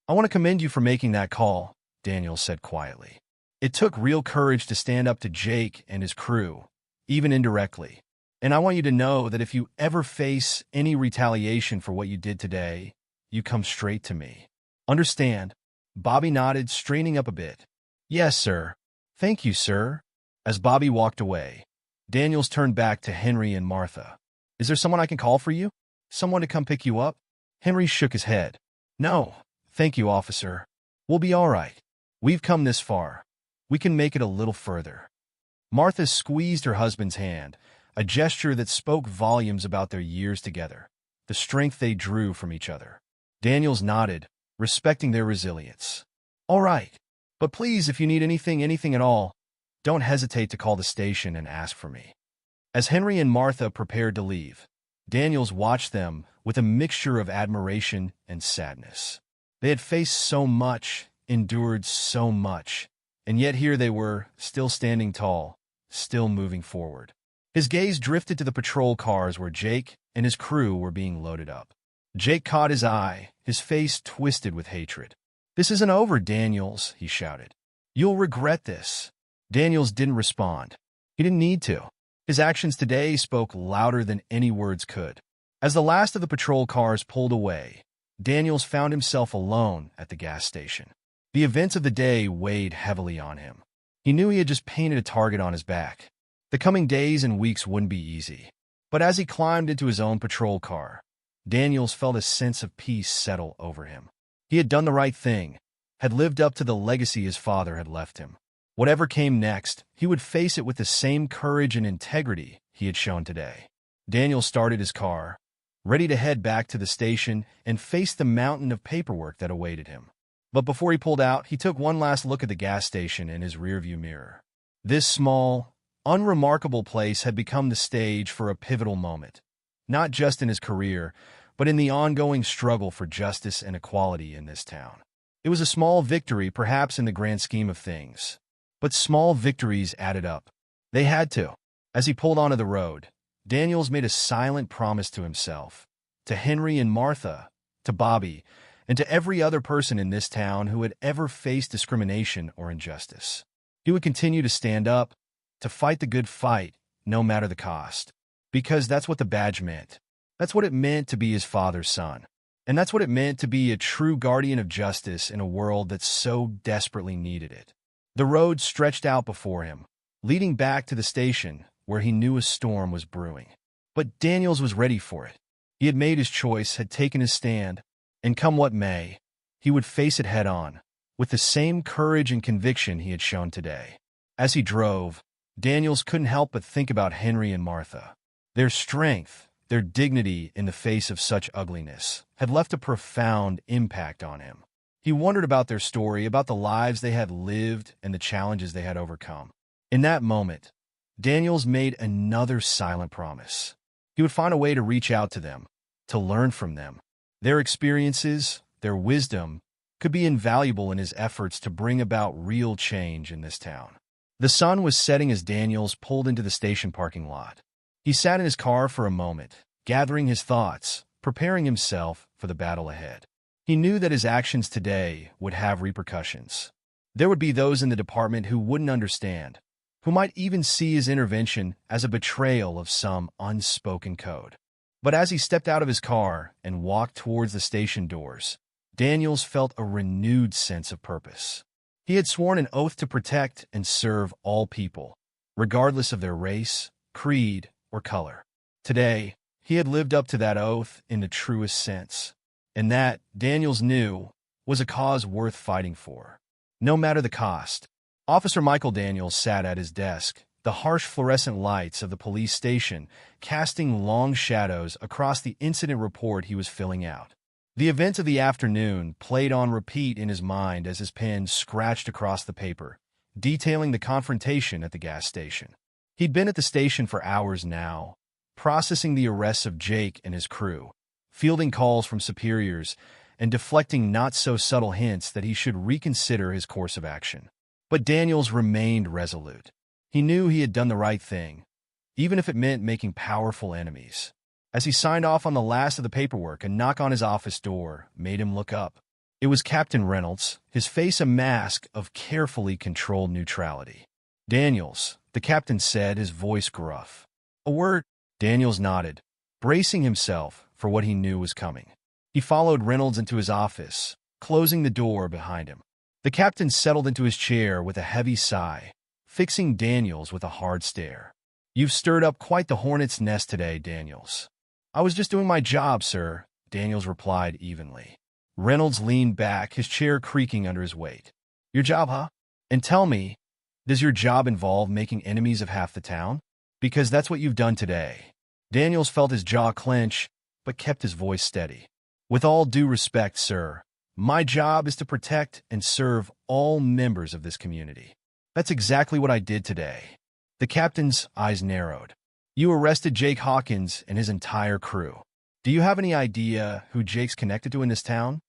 A: "I want to commend you for making that call," Daniels said quietly. "It took real courage to stand up to Jake and his crew, even indirectly. And I want you to know that if you ever face any retaliation for what you did today, you come straight to me. Understand?" Bobby nodded, straining up a bit. "Yes, sir. Thank you, sir." As Bobby walked away, Daniels turned back to Henry and Martha. "Is there someone I can call for you? Someone to come pick you up?" Henry shook his head. "No, thank you, officer. We'll be all right. We've come this far. We can make it a little further." Martha squeezed her husband's hand, a gesture that spoke volumes about their years together, the strength they drew from each other. Daniels nodded, respecting their resilience. "All right. But please, if you need anything at all, don't hesitate to call the station and ask for me." As Henry and Martha prepared to leave, Daniels watched them with a mixture of admiration and sadness. They had faced so much, endured so much, and yet here they were, still standing tall, still moving forward. His gaze drifted to the patrol cars where Jake and his crew were being loaded up. Jake caught his eye, his face twisted with hatred. "This isn't over, Daniels," he shouted. "You'll regret this." Daniels didn't respond. He didn't need to. His actions today spoke louder than any words could. As the last of the patrol cars pulled away, Daniels found himself alone at the gas station. The events of the day weighed heavily on him. He knew he had just painted a target on his back. The coming days and weeks wouldn't be easy. But as he climbed into his own patrol car, Daniels felt a sense of peace settle over him. He had done the right thing, had lived up to the legacy his father had left him. Whatever came next, he would face it with the same courage and integrity he had shown today. Daniels started his car, ready to head back to the station and face the mountain of paperwork that awaited him. But before he pulled out, he took one last look at the gas station in his rearview mirror. This small, unremarkable place had become the stage for a pivotal moment, not just in his career, but in the ongoing struggle for justice and equality in this town. It was a small victory, perhaps in the grand scheme of things, but small victories added up. They had to. As he pulled onto the road, Daniels made a silent promise to himself, to Henry and Martha, to Bobby, and to every other person in this town who had ever faced discrimination or injustice. He would continue to stand up, to fight the good fight, no matter the cost. Because that's what the badge meant. That's what it meant to be his father's son. And that's what it meant to be a true guardian of justice in a world that so desperately needed it. The road stretched out before him, leading back to the station where he knew a storm was brewing. But Daniels was ready for it. He had made his choice, had taken his stand, and come what may, he would face it head-on, with the same courage and conviction he had shown today. As he drove, Daniels couldn't help but think about Henry and Martha. Their strength, their dignity in the face of such ugliness, had left a profound impact on him. He wondered about their story, about the lives they had lived and the challenges they had overcome. In that moment, Daniels made another silent promise. He would find a way to reach out to them, to learn from them. Their experiences, their wisdom, could be invaluable in his efforts to bring about real change in this town. The sun was setting as Daniels pulled into the station parking lot. He sat in his car for a moment, gathering his thoughts, preparing himself for the battle ahead. He knew that his actions today would have repercussions. There would be those in the department who wouldn't understand, who might even see his intervention as a betrayal of some unspoken code. But as he stepped out of his car and walked towards the station doors, Daniels felt a renewed sense of purpose. He had sworn an oath to protect and serve all people, regardless of their race, creed, or color. Today, he had lived up to that oath in the truest sense, and that, Daniels knew, was a cause worth fighting for, no matter the cost. Officer Michael Daniels sat at his desk, the harsh fluorescent lights of the police station casting long shadows across the incident report he was filling out. The events of the afternoon played on repeat in his mind as his pen scratched across the paper, detailing the confrontation at the gas station. He'd been at the station for hours now, processing the arrests of Jake and his crew, fielding calls from superiors, and deflecting not-so-subtle hints that he should reconsider his course of action. But Daniels remained resolute. He knew he had done the right thing, even if it meant making powerful enemies. As he signed off on the last of the paperwork, a knock on his office door made him look up. It was Captain Reynolds, his face a mask of carefully controlled neutrality. "Daniels," the captain said, his voice gruff. "A word?" Daniels nodded, bracing himself for what he knew was coming. He followed Reynolds into his office, closing the door behind him. The captain settled into his chair with a heavy sigh, fixing Daniels with a hard stare. "You've stirred up quite the hornet's nest today, Daniels." "I was just doing my job, sir," Daniels replied evenly. Reynolds leaned back, his chair creaking under his weight. "Your job, huh? And tell me, does your job involve making enemies of half the town? Because that's what you've done today." Daniels felt his jaw clench, but kept his voice steady. "With all due respect, sir, my job is to protect and serve all members of this community. That's exactly what I did today." The captain's eyes narrowed. "You arrested Jake Hawkins and his entire crew. Do you have any idea who Jake's connected to in this town?"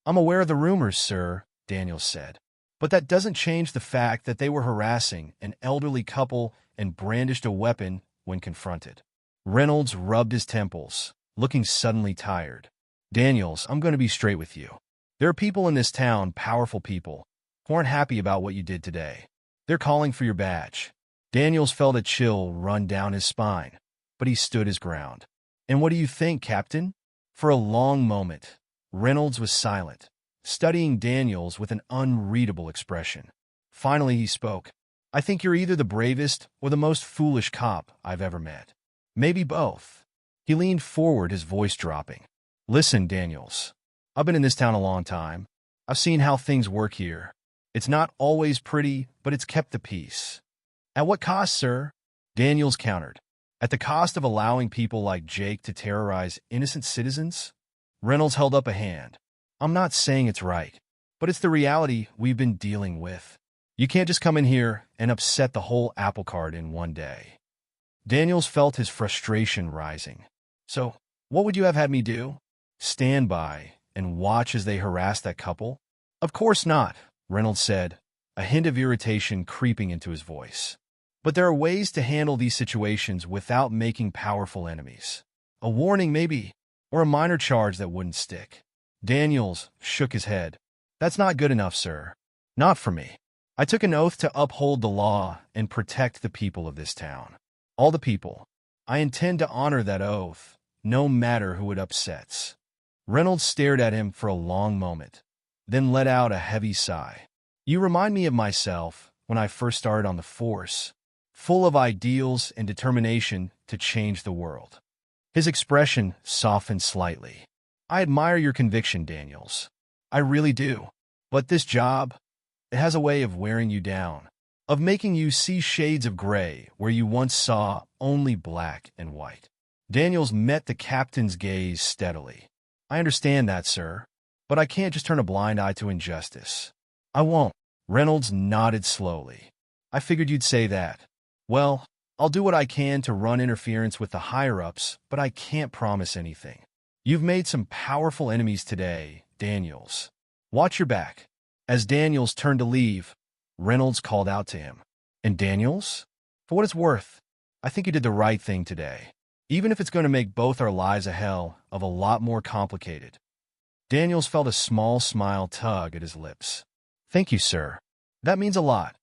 A: "I'm aware of the rumors, sir," Daniels said. "But that doesn't change the fact that they were harassing an elderly couple and brandished a weapon when confronted." Reynolds rubbed his temples, looking suddenly tired. "Daniels, I'm going to be straight with you. There are people in this town, powerful people, who aren't happy about what you did today. They're calling for your badge." Daniels felt a chill run down his spine, but he stood his ground. "And what do you think, Captain?" For a long moment, Reynolds was silent, studying Daniels with an unreadable expression. Finally he spoke. "I think you're either the bravest or the most foolish cop I've ever met. Maybe both." He leaned forward, his voice dropping. "Listen, Daniels. I've been in this town a long time. I've seen how things work here. It's not always pretty, but it's kept the peace." "At what cost, sir?" Daniels countered. "At the cost of allowing people like Jake to terrorize innocent citizens?" Reynolds held up a hand. "I'm not saying it's right, but it's the reality we've been dealing with. You can't just come in here and upset the whole apple cart in one day." Daniels felt his frustration rising. "So, what would you have had me do? Stand by and watch as they harass that couple?" "Of course not," Reynolds said, a hint of irritation creeping into his voice. "But there are ways to handle these situations without making powerful enemies. A warning, maybe, or a minor charge that wouldn't stick." Daniels shook his head. "That's not good enough, sir. Not for me. I took an oath to uphold the law and protect the people of this town. All the people. I intend to honor that oath, no matter who it upsets." Reynolds stared at him for a long moment, then let out a heavy sigh. "You remind me of myself when I first started on the force, full of ideals and determination to change the world." His expression softened slightly. "I admire your conviction, Daniels. I really do. But this job, it has a way of wearing you down, of making you see shades of gray where you once saw only black and white." Daniels met the captain's gaze steadily. "I understand that, sir, but I can't just turn a blind eye to injustice." "I won't." Reynolds nodded slowly. "I figured you'd say that. Well, I'll do what I can to run interference with the higher-ups, but I can't promise anything. You've made some powerful enemies today, Daniels. Watch your back." As Daniels turned to leave, Reynolds called out to him. "And Daniels? For what it's worth, I think you did the right thing today, even if it's going to make both our lives a hell of a lot more complicated." Daniels felt a small smile tug at his lips. "Thank you, sir. That means a lot."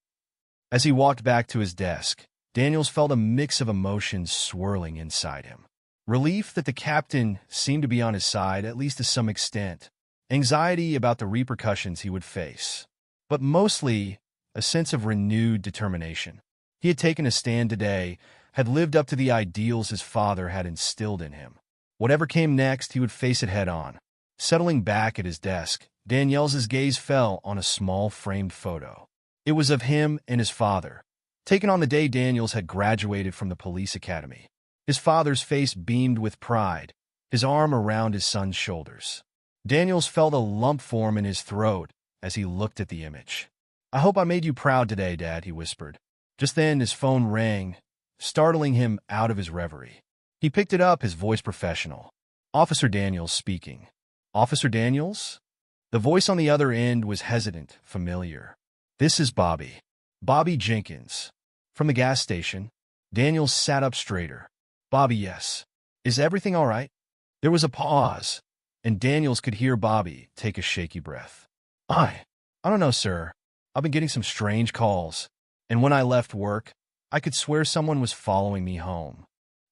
A: As he walked back to his desk, Daniels felt a mix of emotions swirling inside him. Relief that the captain seemed to be on his side, at least to some extent. Anxiety about the repercussions he would face. But mostly, a sense of renewed determination. He had taken a stand today, had lived up to the ideals his father had instilled in him. Whatever came next, he would face it head-on. Settling back at his desk, Daniels' gaze fell on a small framed photo. It was of him and his father, taken on the day Daniels had graduated from the police academy. His father's face beamed with pride, his arm around his son's shoulders. Daniels felt a lump form in his throat as he looked at the image. "I hope I made you proud today, Dad," he whispered. Just then his phone rang, startling him out of his reverie. He picked it up, his voice professional. "Officer Daniels speaking." "Officer Daniels?" The voice on the other end was hesitant, familiar. "This is Bobby. Bobby Jenkins. From the gas station." Daniels sat up straighter. "Bobby, yes. Is everything all right?" There was a pause, and Daniels could hear Bobby take a shaky breath. I don't know, sir. I've been getting some strange calls, and when I left work, I could swear someone was following me home."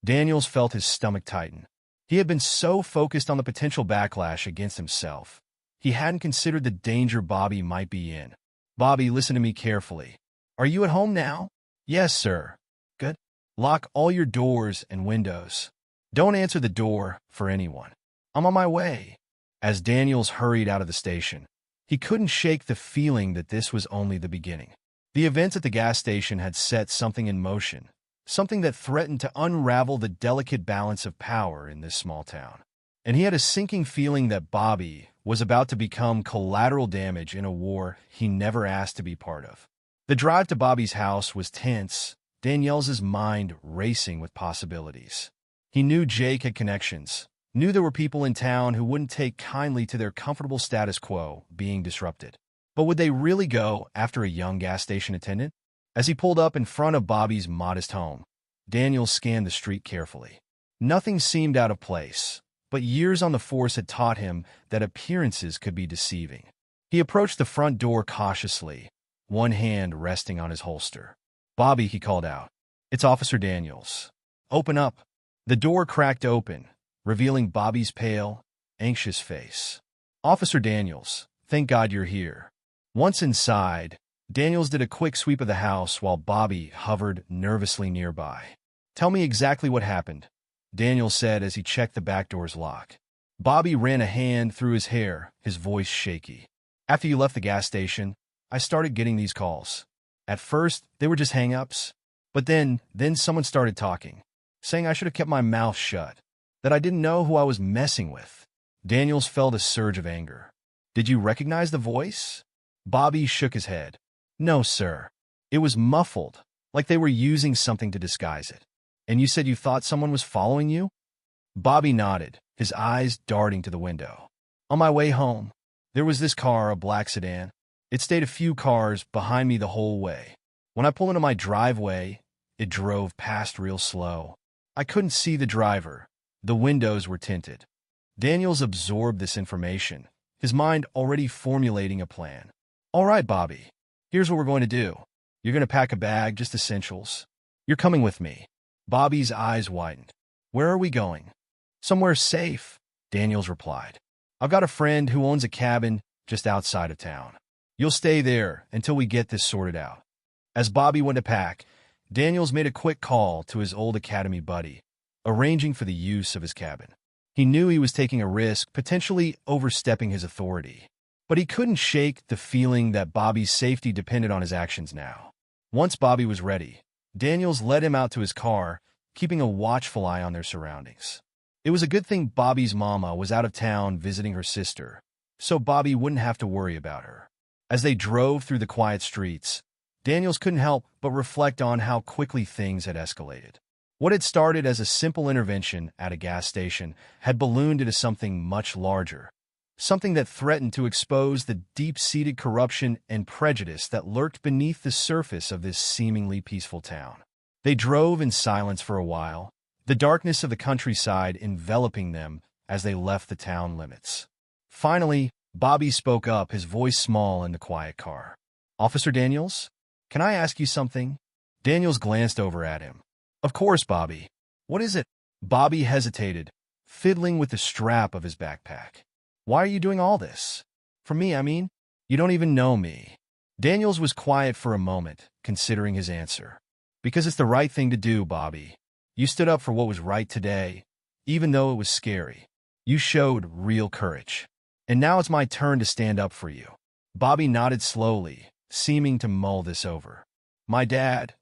A: Daniels felt his stomach tighten. He had been so focused on the potential backlash against himself, he hadn't considered the danger Bobby might be in. "Bobby, listen to me carefully. Are you at home now?" "Yes, sir." "Good. Lock all your doors and windows. Don't answer the door for anyone. I'm on my way." As Daniels hurried out of the station, he couldn't shake the feeling that this was only the beginning. The events at the gas station had set something in motion, something that threatened to unravel the delicate balance of power in this small town. And he had a sinking feeling that Bobby was about to become collateral damage in a war he never asked to be part of. The drive to Bobby's house was tense, Daniels' mind racing with possibilities. He knew Jake had connections, knew there were people in town who wouldn't take kindly to their comfortable status quo being disrupted. But would they really go after a young gas station attendant? As he pulled up in front of Bobby's modest home, Daniels scanned the street carefully. Nothing seemed out of place, but years on the force had taught him that appearances could be deceiving. He approached the front door cautiously, one hand resting on his holster. "Bobby," he called out. "It's Officer Daniels. Open up." The door cracked open, revealing Bobby's pale, anxious face. "Officer Daniels, thank God you're here." Once inside, Daniels did a quick sweep of the house while Bobby hovered nervously nearby. "Tell me exactly what happened," Daniels said as he checked the back door's lock. Bobby ran a hand through his hair, his voice shaky. "After you left the gas station, I started getting these calls. At first, they were just hang-ups. But then someone started talking, saying I should have kept my mouth shut, that I didn't know who I was messing with." Daniels felt a surge of anger. "Did you recognize the voice?" Bobby shook his head. "No, sir. It was muffled, like they were using something to disguise it." "And you said you thought someone was following you?" Bobby nodded, his eyes darting to the window. "On my way home, there was this car, a black sedan. It stayed a few cars behind me the whole way. When I pulled into my driveway, it drove past real slow. I couldn't see the driver. The windows were tinted." Daniels absorbed this information, his mind already formulating a plan. "All right, Bobby, here's what we're going to do. You're going to pack a bag, just essentials. You're coming with me." Bobby's eyes widened. "Where are we going?" "Somewhere safe," Daniels replied. "I've got a friend who owns a cabin just outside of town. You'll stay there until we get this sorted out." As Bobby went to pack, Daniels made a quick call to his old academy buddy, arranging for the use of his cabin. He knew he was taking a risk, potentially overstepping his authority, but he couldn't shake the feeling that Bobby's safety depended on his actions now. Once Bobby was ready, Daniels led him out to his car, keeping a watchful eye on their surroundings. It was a good thing Bobby's mama was out of town visiting her sister, so Bobby wouldn't have to worry about her. As they drove through the quiet streets, Daniels couldn't help but reflect on how quickly things had escalated. What had started as a simple intervention at a gas station had ballooned into something much larger, something that threatened to expose the deep-seated corruption and prejudice that lurked beneath the surface of this seemingly peaceful town. They drove in silence for a while, the darkness of the countryside enveloping them as they left the town limits. Finally, Bobby spoke up, his voice small in the quiet car. "Officer Daniels, can I ask you something?" Daniels glanced over at him. "Of course, Bobby. What is it?" Bobby hesitated, fiddling with the strap of his backpack. "Why are you doing all this? For me, I mean? You don't even know me." Daniels was quiet for a moment, considering his answer. "Because it's the right thing to do, Bobby. You stood up for what was right today, even though it was scary. You showed real courage. And now it's my turn to stand up for you." Bobby nodded slowly, seeming to mull this over. "My dad,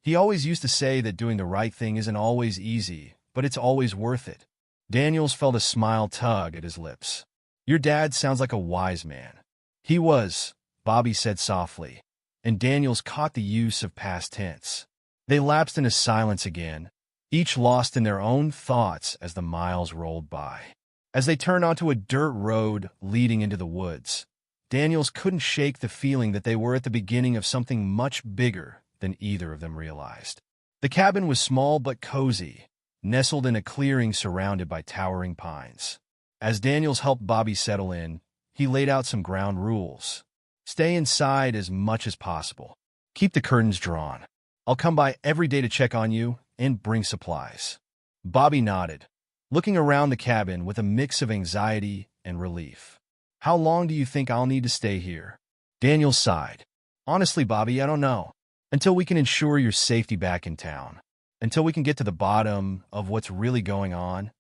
A: he always used to say that doing the right thing isn't always easy, but it's always worth it." Daniels felt a smile tug at his lips. "Your dad sounds like a wise man." "He was," Bobby said softly, and Daniels caught the use of past tense. They lapsed into silence again, each lost in their own thoughts as the miles rolled by. As they turned onto a dirt road leading into the woods, Daniels couldn't shake the feeling that they were at the beginning of something much bigger than either of them realized. The cabin was small but cozy, nestled in a clearing surrounded by towering pines. As Daniels helped Bobby settle in, he laid out some ground rules. "Stay inside as much as possible. Keep the curtains drawn. I'll come by every day to check on you and bring supplies." Bobby nodded, looking around the cabin with a mix of anxiety and relief. "How long do you think I'll need to stay here?" Daniels sighed. "Honestly, Bobby, I don't know. Until we can ensure your safety back in town. Until we can get to the bottom of what's really going on."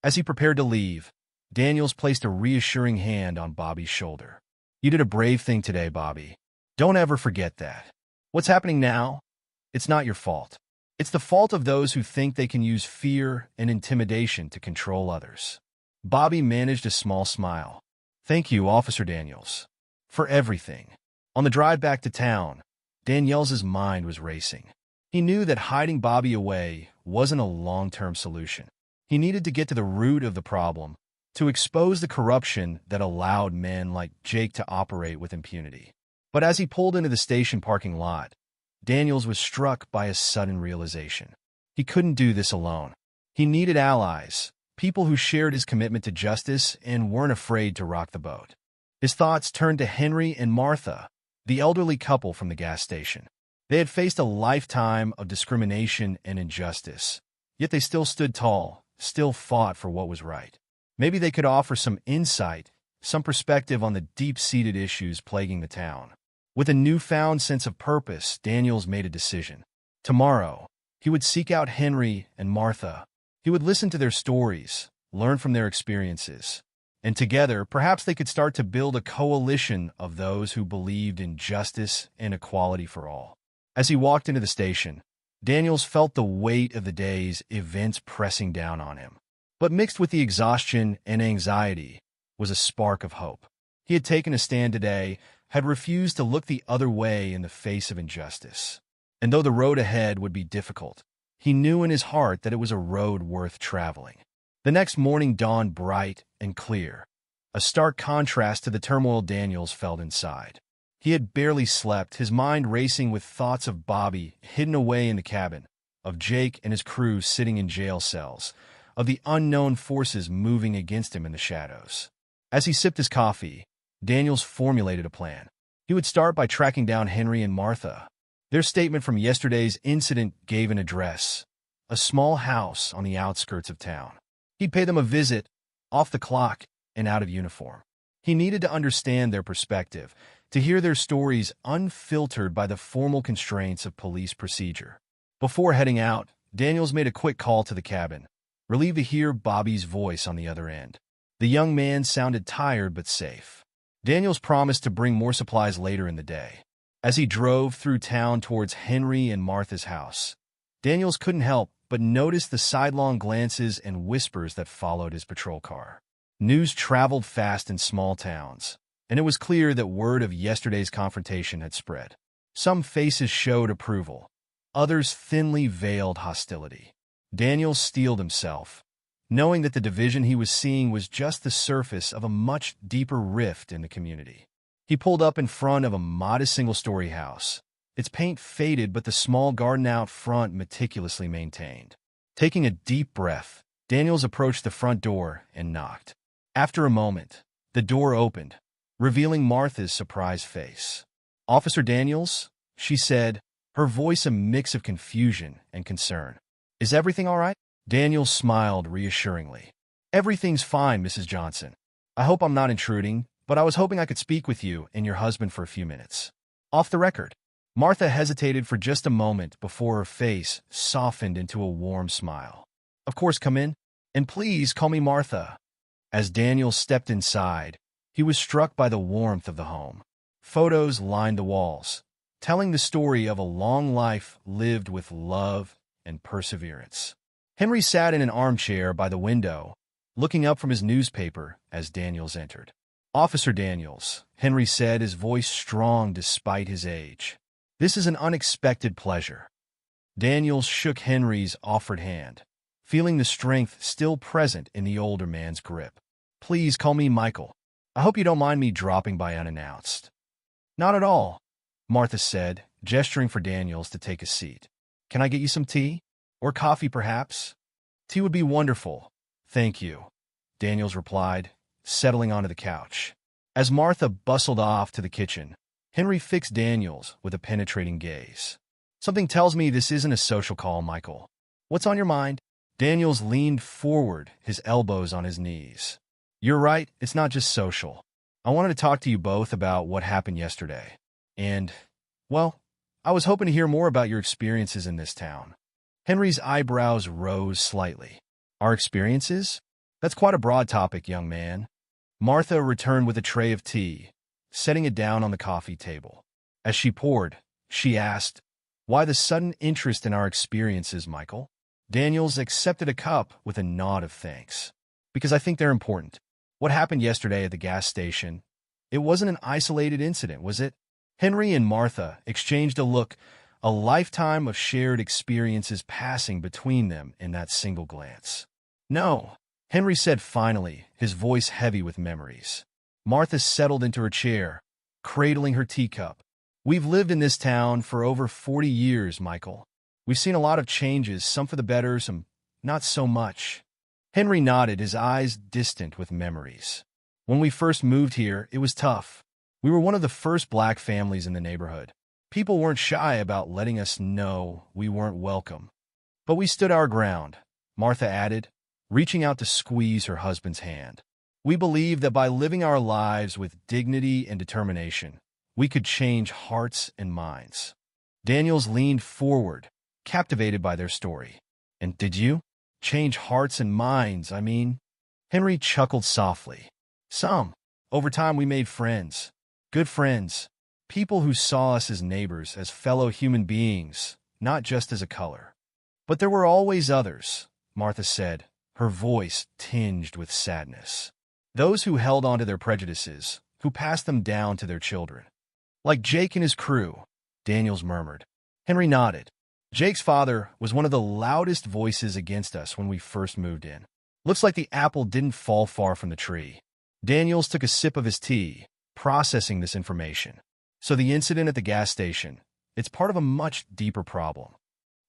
A: As he prepared to leave, Daniels placed a reassuring hand on Bobby's shoulder. "You did a brave thing today, Bobby. Don't ever forget that. What's happening now? It's not your fault. It's the fault of those who think they can use fear and intimidation to control others." Bobby managed a small smile. "Thank you, Officer Daniels, for everything." On the drive back to town, Daniels' mind was racing. He knew that hiding Bobby away wasn't a long-term solution. He needed to get to the root of the problem, to expose the corruption that allowed men like Jake to operate with impunity. But as he pulled into the station parking lot, Daniels was struck by a sudden realization. He couldn't do this alone. He needed allies, people who shared his commitment to justice and weren't afraid to rock the boat. His thoughts turned to Henry and Martha, the elderly couple from the gas station. They had faced a lifetime of discrimination and injustice, yet they still stood tall, still fought for what was right. Maybe they could offer some insight, some perspective on the deep-seated issues plaguing the town. With a newfound sense of purpose, Daniels made a decision. Tomorrow, he would seek out Henry and Martha. He would listen to their stories, learn from their experiences, and together, perhaps they could start to build a coalition of those who believed in justice and equality for all. As he walked into the station, Daniels felt the weight of the day's events pressing down on him. But mixed with the exhaustion and anxiety was a spark of hope. He had taken a stand today, had refused to look the other way in the face of injustice. And though the road ahead would be difficult, he knew in his heart that it was a road worth traveling. The next morning dawned bright and clear, a stark contrast to the turmoil Daniels felt inside. He had barely slept, his mind racing with thoughts of Bobby hidden away in the cabin, of Jake and his crew sitting in jail cells, of the unknown forces moving against him in the shadows. As he sipped his coffee, Daniels formulated a plan. He would start by tracking down Henry and Martha. Their statement from yesterday's incident gave an address, a small house on the outskirts of town. He'd pay them a visit, off the clock and out of uniform. He needed to understand their perspective, to hear their stories unfiltered by the formal constraints of police procedure. Before heading out, Daniels made a quick call to the cabin, relieved to hear Bobby's voice on the other end. The young man sounded tired but safe. Daniels promised to bring more supplies later in the day. As he drove through town towards Henry and Martha's house, Daniels couldn't help but notice the sidelong glances and whispers that followed his patrol car. News traveled fast in small towns, and it was clear that word of yesterday's confrontation had spread. Some faces showed approval, others thinly veiled hostility. Daniels steeled himself, knowing that the division he was seeing was just the surface of a much deeper rift in the community. He pulled up in front of a modest single-story house, its paint faded but the small garden out front meticulously maintained. Taking a deep breath, Daniels approached the front door and knocked. After a moment, the door opened, revealing Martha's surprised face. "Officer Daniels," she said, her voice a mix of confusion and concern. "Is everything all right?" Daniels smiled reassuringly. "Everything's fine, Mrs. Johnson. I hope I'm not intruding, but I was hoping I could speak with you and your husband for a few minutes. Off the record." Martha hesitated for just a moment before her face softened into a warm smile. "Of course, come in. And please call me Martha." As Daniel stepped inside, he was struck by the warmth of the home. Photos lined the walls, telling the story of a long life lived with love and perseverance. Henry sat in an armchair by the window, looking up from his newspaper as Daniels entered. "Officer Daniels," Henry said, his voice strong despite his age. "This is an unexpected pleasure." Daniels shook Henry's offered hand, feeling the strength still present in the older man's grip. "Please call me Michael. I hope you don't mind me dropping by unannounced." "Not at all," Martha said, gesturing for Daniels to take a seat. "Can I get you some tea? Or coffee, perhaps?" "Tea would be wonderful, thank you," Daniels replied, settling onto the couch. As Martha bustled off to the kitchen, Henry fixed Daniels with a penetrating gaze. "Something tells me this isn't a social call, Michael. What's on your mind?" Daniels leaned forward, his elbows on his knees. "You're right, it's not just social. I wanted to talk to you both about what happened yesterday. And, well, I was hoping to hear more about your experiences in this town." Henry's eyebrows rose slightly. "Our experiences? That's quite a broad topic, young man." Martha returned with a tray of tea, setting it down on the coffee table. As she poured, she asked, "Why the sudden interest in our experiences, Michael?" Daniels accepted a cup with a nod of thanks. "Because I think they're important. What happened yesterday at the gas station, it wasn't an isolated incident, was it?" Henry and Martha exchanged a look, a lifetime of shared experiences passing between them in that single glance. "No," Henry said finally, his voice heavy with memories. Martha settled into her chair, cradling her teacup. "We've lived in this town for over 40 years, Michael. We've seen a lot of changes, some for the better, some not so much." Henry nodded, his eyes distant with memories. "When we first moved here, it was tough. We were one of the first black families in the neighborhood. People weren't shy about letting us know we weren't welcome. But we stood our ground," Martha added, reaching out to squeeze her husband's hand. We believe that by living our lives with dignity and determination, we could change hearts and minds. Daniels leaned forward, captivated by their story. And did you? Change hearts and minds, I mean? Henry chuckled softly. Some. Over time we made friends. Good friends. People who saw us as neighbors, as fellow human beings, not just as a color. But there were always others, Martha said, her voice tinged with sadness. Those who held on to their prejudices, who passed them down to their children. Like Jake and his crew, Daniels murmured. Henry nodded. Jake's father was one of the loudest voices against us when we first moved in. Looks like the apple didn't fall far from the tree. Daniels took a sip of his tea, processing this information. So the incident at the gas station, it's part of a much deeper problem.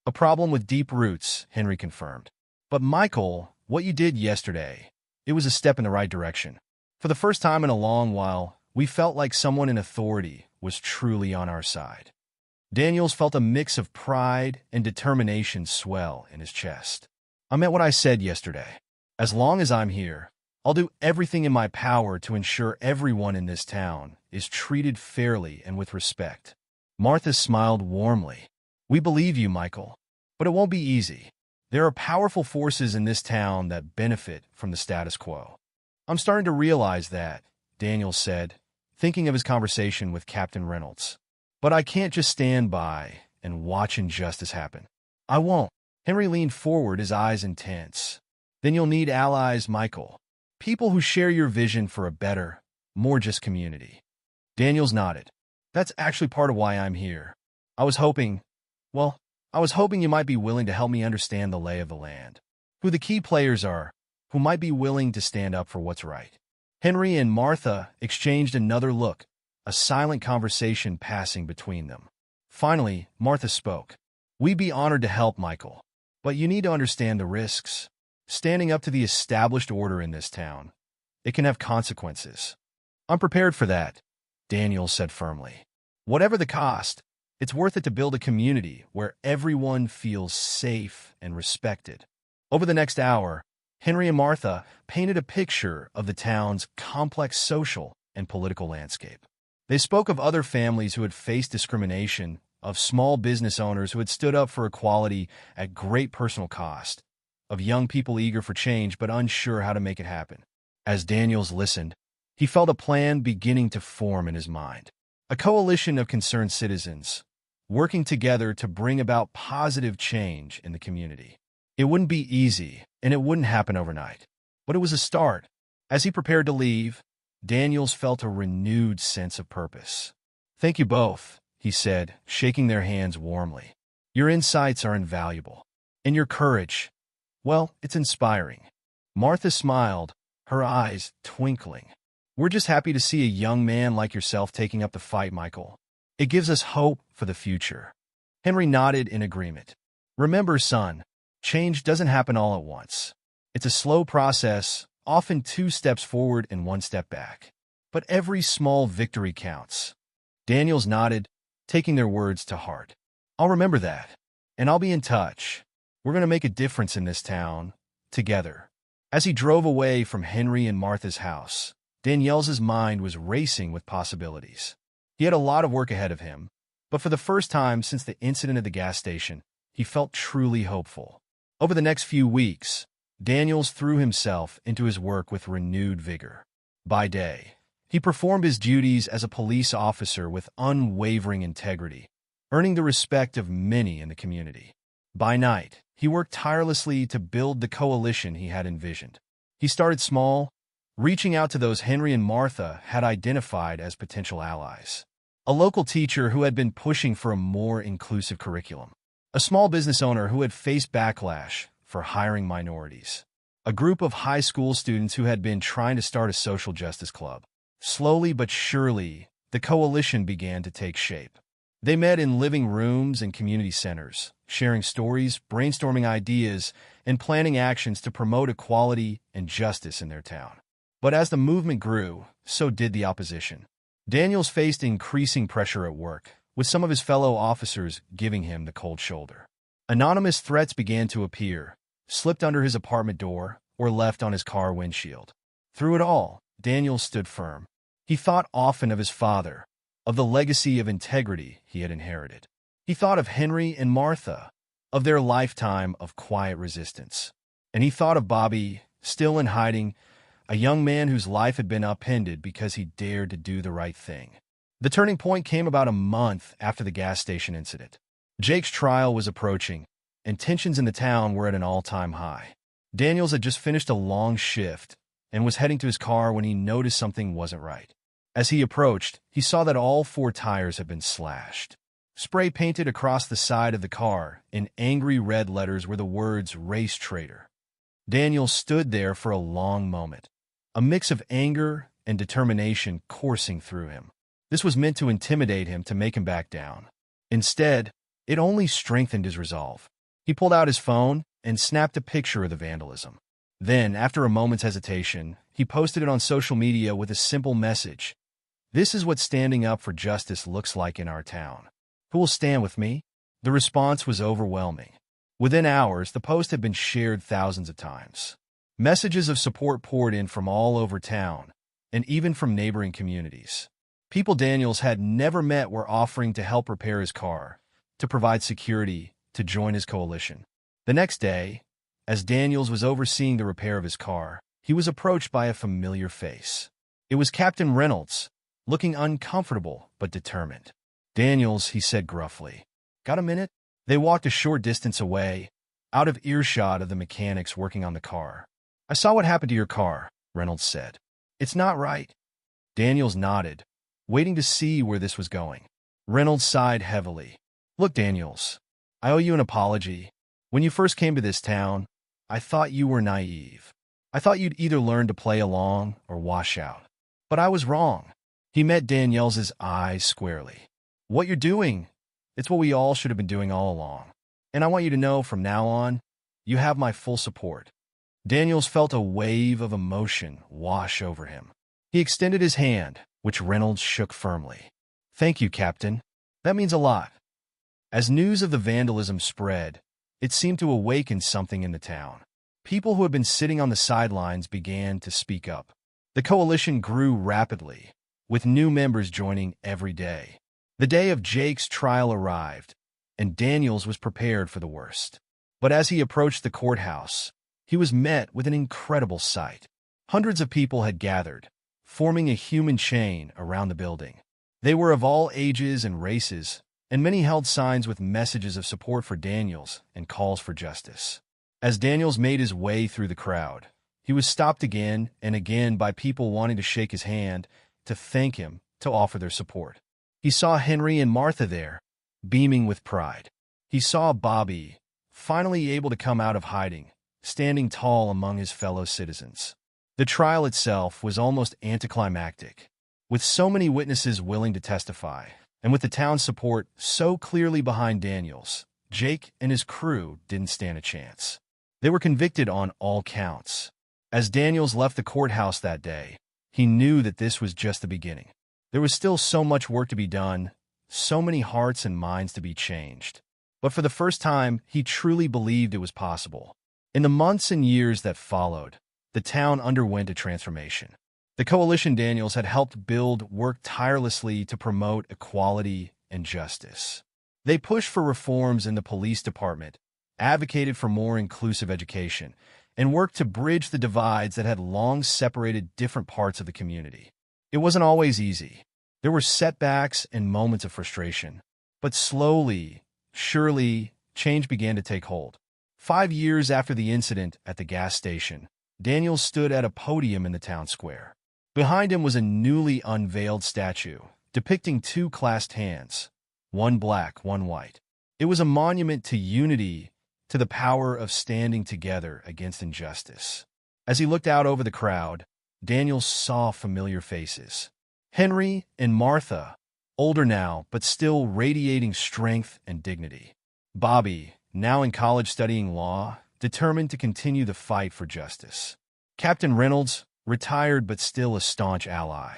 A: A problem with deep roots, Henry confirmed. But Michael, what you did yesterday, it was a step in the right direction. For the first time in a long while, we felt like someone in authority was truly on our side. Daniels felt a mix of pride and determination swell in his chest. I meant what I said yesterday. As long as I'm here, I'll do everything in my power to ensure everyone in this town is treated fairly and with respect. Martha smiled warmly. We believe you, Michael, but it won't be easy. There are powerful forces in this town that benefit from the status quo. I'm starting to realize that, Daniels said, thinking of his conversation with Captain Reynolds. But I can't just stand by and watch injustice happen. I won't. Henry leaned forward, his eyes intense. Then you'll need allies, Michael. People who share your vision for a better, more just community. Daniels nodded. That's actually part of why I'm here. I was hoping you might be willing to help me understand the lay of the land. Who the key players are, who might be willing to stand up for what's right. Henry and Martha exchanged another look, a silent conversation passing between them. Finally, Martha spoke. We'd be honored to help, Michael, but you need to understand the risks. Standing up to the established order in this town, it can have consequences. I'm prepared for that, Daniels said firmly. Whatever the cost, it's worth it to build a community where everyone feels safe and respected. Over the next hour, Henry and Martha painted a picture of the town's complex social and political landscape. They spoke of other families who had faced discrimination, of small business owners who had stood up for equality at great personal cost, of young people eager for change but unsure how to make it happen. As Daniels listened, he felt a plan beginning to form in his mind. A coalition of concerned citizens, working together to bring about positive change in the community. It wouldn't be easy, and it wouldn't happen overnight. But it was a start. As he prepared to leave, Daniels felt a renewed sense of purpose. Thank you both, he said, shaking their hands warmly. Your insights are invaluable. And your courage, well, it's inspiring. Martha smiled, her eyes twinkling. We're just happy to see a young man like yourself taking up the fight, Michael. It gives us hope for the future. Henry nodded in agreement. Remember, son, change doesn't happen all at once. It's a slow process, often 2 steps forward and 1 step back. But every small victory counts. Daniels nodded, taking their words to heart. I'll remember that, and I'll be in touch. We're going to make a difference in this town, together. As he drove away from Henry and Martha's house, Daniels' mind was racing with possibilities. He had a lot of work ahead of him, but for the first time since the incident at the gas station, he felt truly hopeful. Over the next few weeks, Daniels threw himself into his work with renewed vigor. By day, he performed his duties as a police officer with unwavering integrity, earning the respect of many in the community. By night, he worked tirelessly to build the coalition he had envisioned. He started small, reaching out to those Henry and Martha had identified as potential allies. A local teacher who had been pushing for a more inclusive curriculum. A small business owner who had faced backlash for hiring minorities. A group of high school students who had been trying to start a social justice club. Slowly but surely, the coalition began to take shape. They met in living rooms and community centers, sharing stories, brainstorming ideas, and planning actions to promote equality and justice in their town. But as the movement grew, so did the opposition. Daniels faced increasing pressure at work, with some of his fellow officers giving him the cold shoulder. Anonymous threats began to appear, slipped under his apartment door, or left on his car windshield. Through it all, Daniels stood firm. He thought often of his father, of the legacy of integrity he had inherited. He thought of Henry and Martha, of their lifetime of quiet resistance. And he thought of Bobby, still in hiding, a young man whose life had been upended because he dared to do the right thing. The turning point came about a month after the gas station incident. Jake's trial was approaching, and tensions in the town were at an all-time high. Daniels had just finished a long shift and was heading to his car when he noticed something wasn't right. As he approached, he saw that all 4 tires had been slashed. Spray painted across the side of the car in angry red letters were the words "Race Traitor." Daniels stood there for a long moment, a mix of anger and determination coursing through him. This was meant to intimidate him, to make him back down. Instead, it only strengthened his resolve. He pulled out his phone and snapped a picture of the vandalism. Then, after a moment's hesitation, he posted it on social media with a simple message. "This is what standing up for justice looks like in our town. Who will stand with me?" The response was overwhelming. Within hours, the post had been shared thousands of times. Messages of support poured in from all over town, and even from neighboring communities. People Daniels had never met were offering to help repair his car, to provide security, to join his coalition. The next day, as Daniels was overseeing the repair of his car, he was approached by a familiar face. It was Captain Reynolds, looking uncomfortable but determined. "Daniels," he said gruffly. "Got a minute?" They walked a short distance away, out of earshot of the mechanics working on the car. "I saw what happened to your car," Reynolds said. "It's not right." Daniels nodded, waiting to see where this was going. Reynolds sighed heavily. "Look, Daniels, I owe you an apology. When you first came to this town, I thought you were naive. I thought you'd either learn to play along or wash out. But I was wrong." He met Daniels' eyes squarely. "What you're doing, it's what we all should have been doing all along. And I want you to know from now on, you have my full support." Daniels felt a wave of emotion wash over him. He extended his hand, which Reynolds shook firmly. "Thank you, Captain. That means a lot." As news of the vandalism spread, it seemed to awaken something in the town. People who had been sitting on the sidelines began to speak up. The coalition grew rapidly, with new members joining every day. The day of Jake's trial arrived, and Daniels was prepared for the worst. But as he approached the courthouse, he was met with an incredible sight. Hundreds of people had gathered, forming a human chain around the building. They were of all ages and races, and many held signs with messages of support for Daniels and calls for justice. As Daniels made his way through the crowd, he was stopped again and again by people wanting to shake his hand, to thank him, to offer their support. He saw Henry and Martha there, beaming with pride. He saw Bobby, finally able to come out of hiding, standing tall among his fellow citizens. The trial itself was almost anticlimactic, with so many witnesses willing to testify, and with the town's support so clearly behind Daniels. Jake and his crew didn't stand a chance. They were convicted on all counts. As Daniels left the courthouse that day, he knew that this was just the beginning. There was still so much work to be done, so many hearts and minds to be changed. But for the first time, he truly believed it was possible. In the months and years that followed, the town underwent a transformation. The coalition Daniels had helped build worked tirelessly to promote equality and justice. They pushed for reforms in the police department, advocated for more inclusive education, and worked to bridge the divides that had long separated different parts of the community. It wasn't always easy. There were setbacks and moments of frustration. But slowly, surely, change began to take hold. 5 years after the incident at the gas station, Daniels stood at a podium in the town square. Behind him was a newly unveiled statue, depicting 2 clasped hands, one black, one white. It was a monument to unity, to the power of standing together against injustice. As he looked out over the crowd, Daniels saw familiar faces. Henry and Martha, older now, but still radiating strength and dignity. Bobby, now in college studying law, determined to continue the fight for justice. Captain Reynolds, retired but still a staunch ally.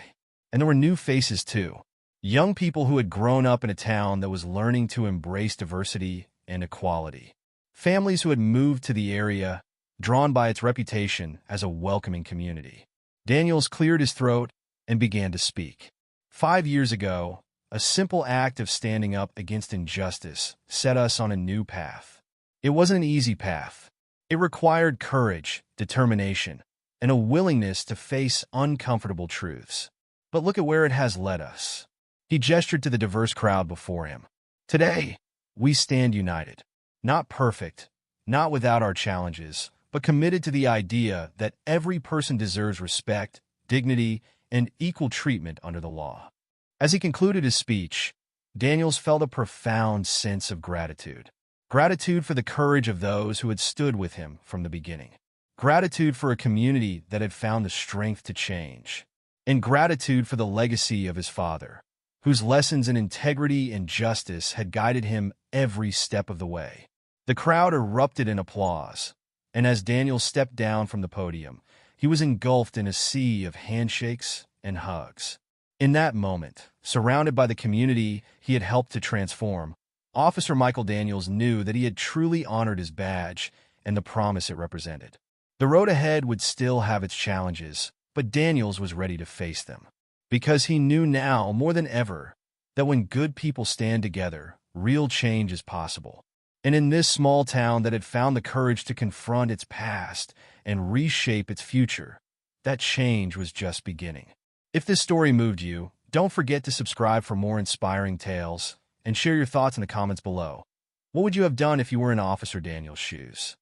A: And there were new faces too. Young people who had grown up in a town that was learning to embrace diversity and equality. Families who had moved to the area, drawn by its reputation as a welcoming community. Daniels cleared his throat and began to speak. 5 years ago, a simple act of standing up against injustice set us on a new path. It wasn't an easy path. It required courage, determination, and a willingness to face uncomfortable truths. But look at where it has led us. He gestured to the diverse crowd before him. Today, we stand united. Not perfect, not without our challenges, but committed to the idea that every person deserves respect, dignity, and equal treatment under the law. As he concluded his speech, Daniels felt a profound sense of gratitude. Gratitude for the courage of those who had stood with him from the beginning. Gratitude for a community that had found the strength to change. And gratitude for the legacy of his father, whose lessons in integrity and justice had guided him every step of the way. The crowd erupted in applause, and as Daniels stepped down from the podium, he was engulfed in a sea of handshakes and hugs. In that moment, surrounded by the community he had helped to transform, Officer Michael Daniels knew that he had truly honored his badge and the promise it represented. The road ahead would still have its challenges, but Daniels was ready to face them. Because he knew now, more than ever, that when good people stand together, real change is possible. And in this small town that had found the courage to confront its past and reshape its future, that change was just beginning. If this story moved you, don't forget to subscribe for more inspiring tales and share your thoughts in the comments below. What would you have done if you were in Officer Daniels' shoes?